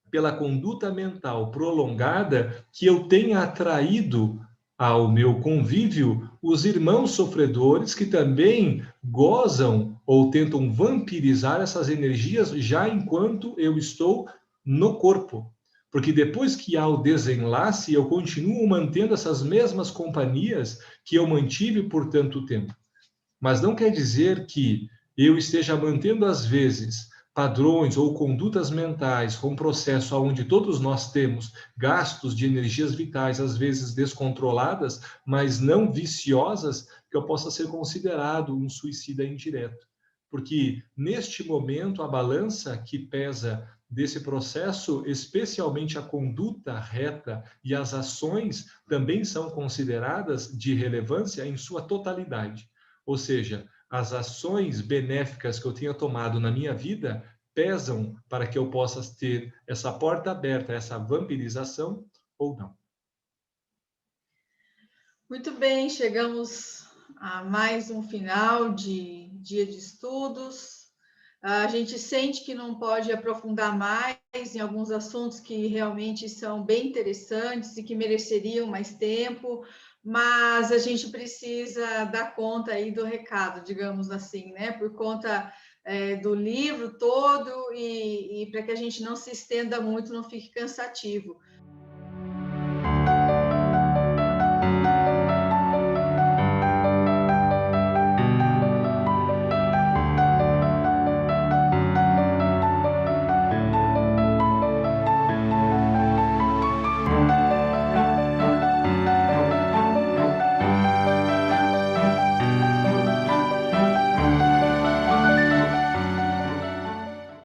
pela conduta mental prolongada que eu tenha atraído ao meu convívio os irmãos sofredores que também gozam ou tentam vampirizar essas energias já enquanto eu estou no corpo. Porque depois que há o desenlace, eu continuo mantendo essas mesmas companhias que eu mantive por tanto tempo. Mas não quer dizer que eu esteja mantendo, às vezes, padrões ou condutas mentais com um processo onde todos nós temos gastos de energias vitais, às vezes descontroladas, mas não viciosas, que eu possa ser considerado um suicida indireto. Porque, neste momento, a balança que pesa desse processo, especialmente a conduta reta e as ações, também são consideradas de relevância em sua totalidade. Ou seja, as ações benéficas que eu tenha tomado na minha vida pesam para que eu possa ter essa porta aberta, essa vampirização ou não. Muito bem, chegamos a mais um final de dia de estudos. A gente sente que não pode aprofundar mais em alguns assuntos que realmente são bem interessantes e que mereceriam mais tempo, mas a gente precisa dar conta aí do recado, digamos assim, né? Por conta do livro todo e para que a gente não se estenda muito, não fique cansativo.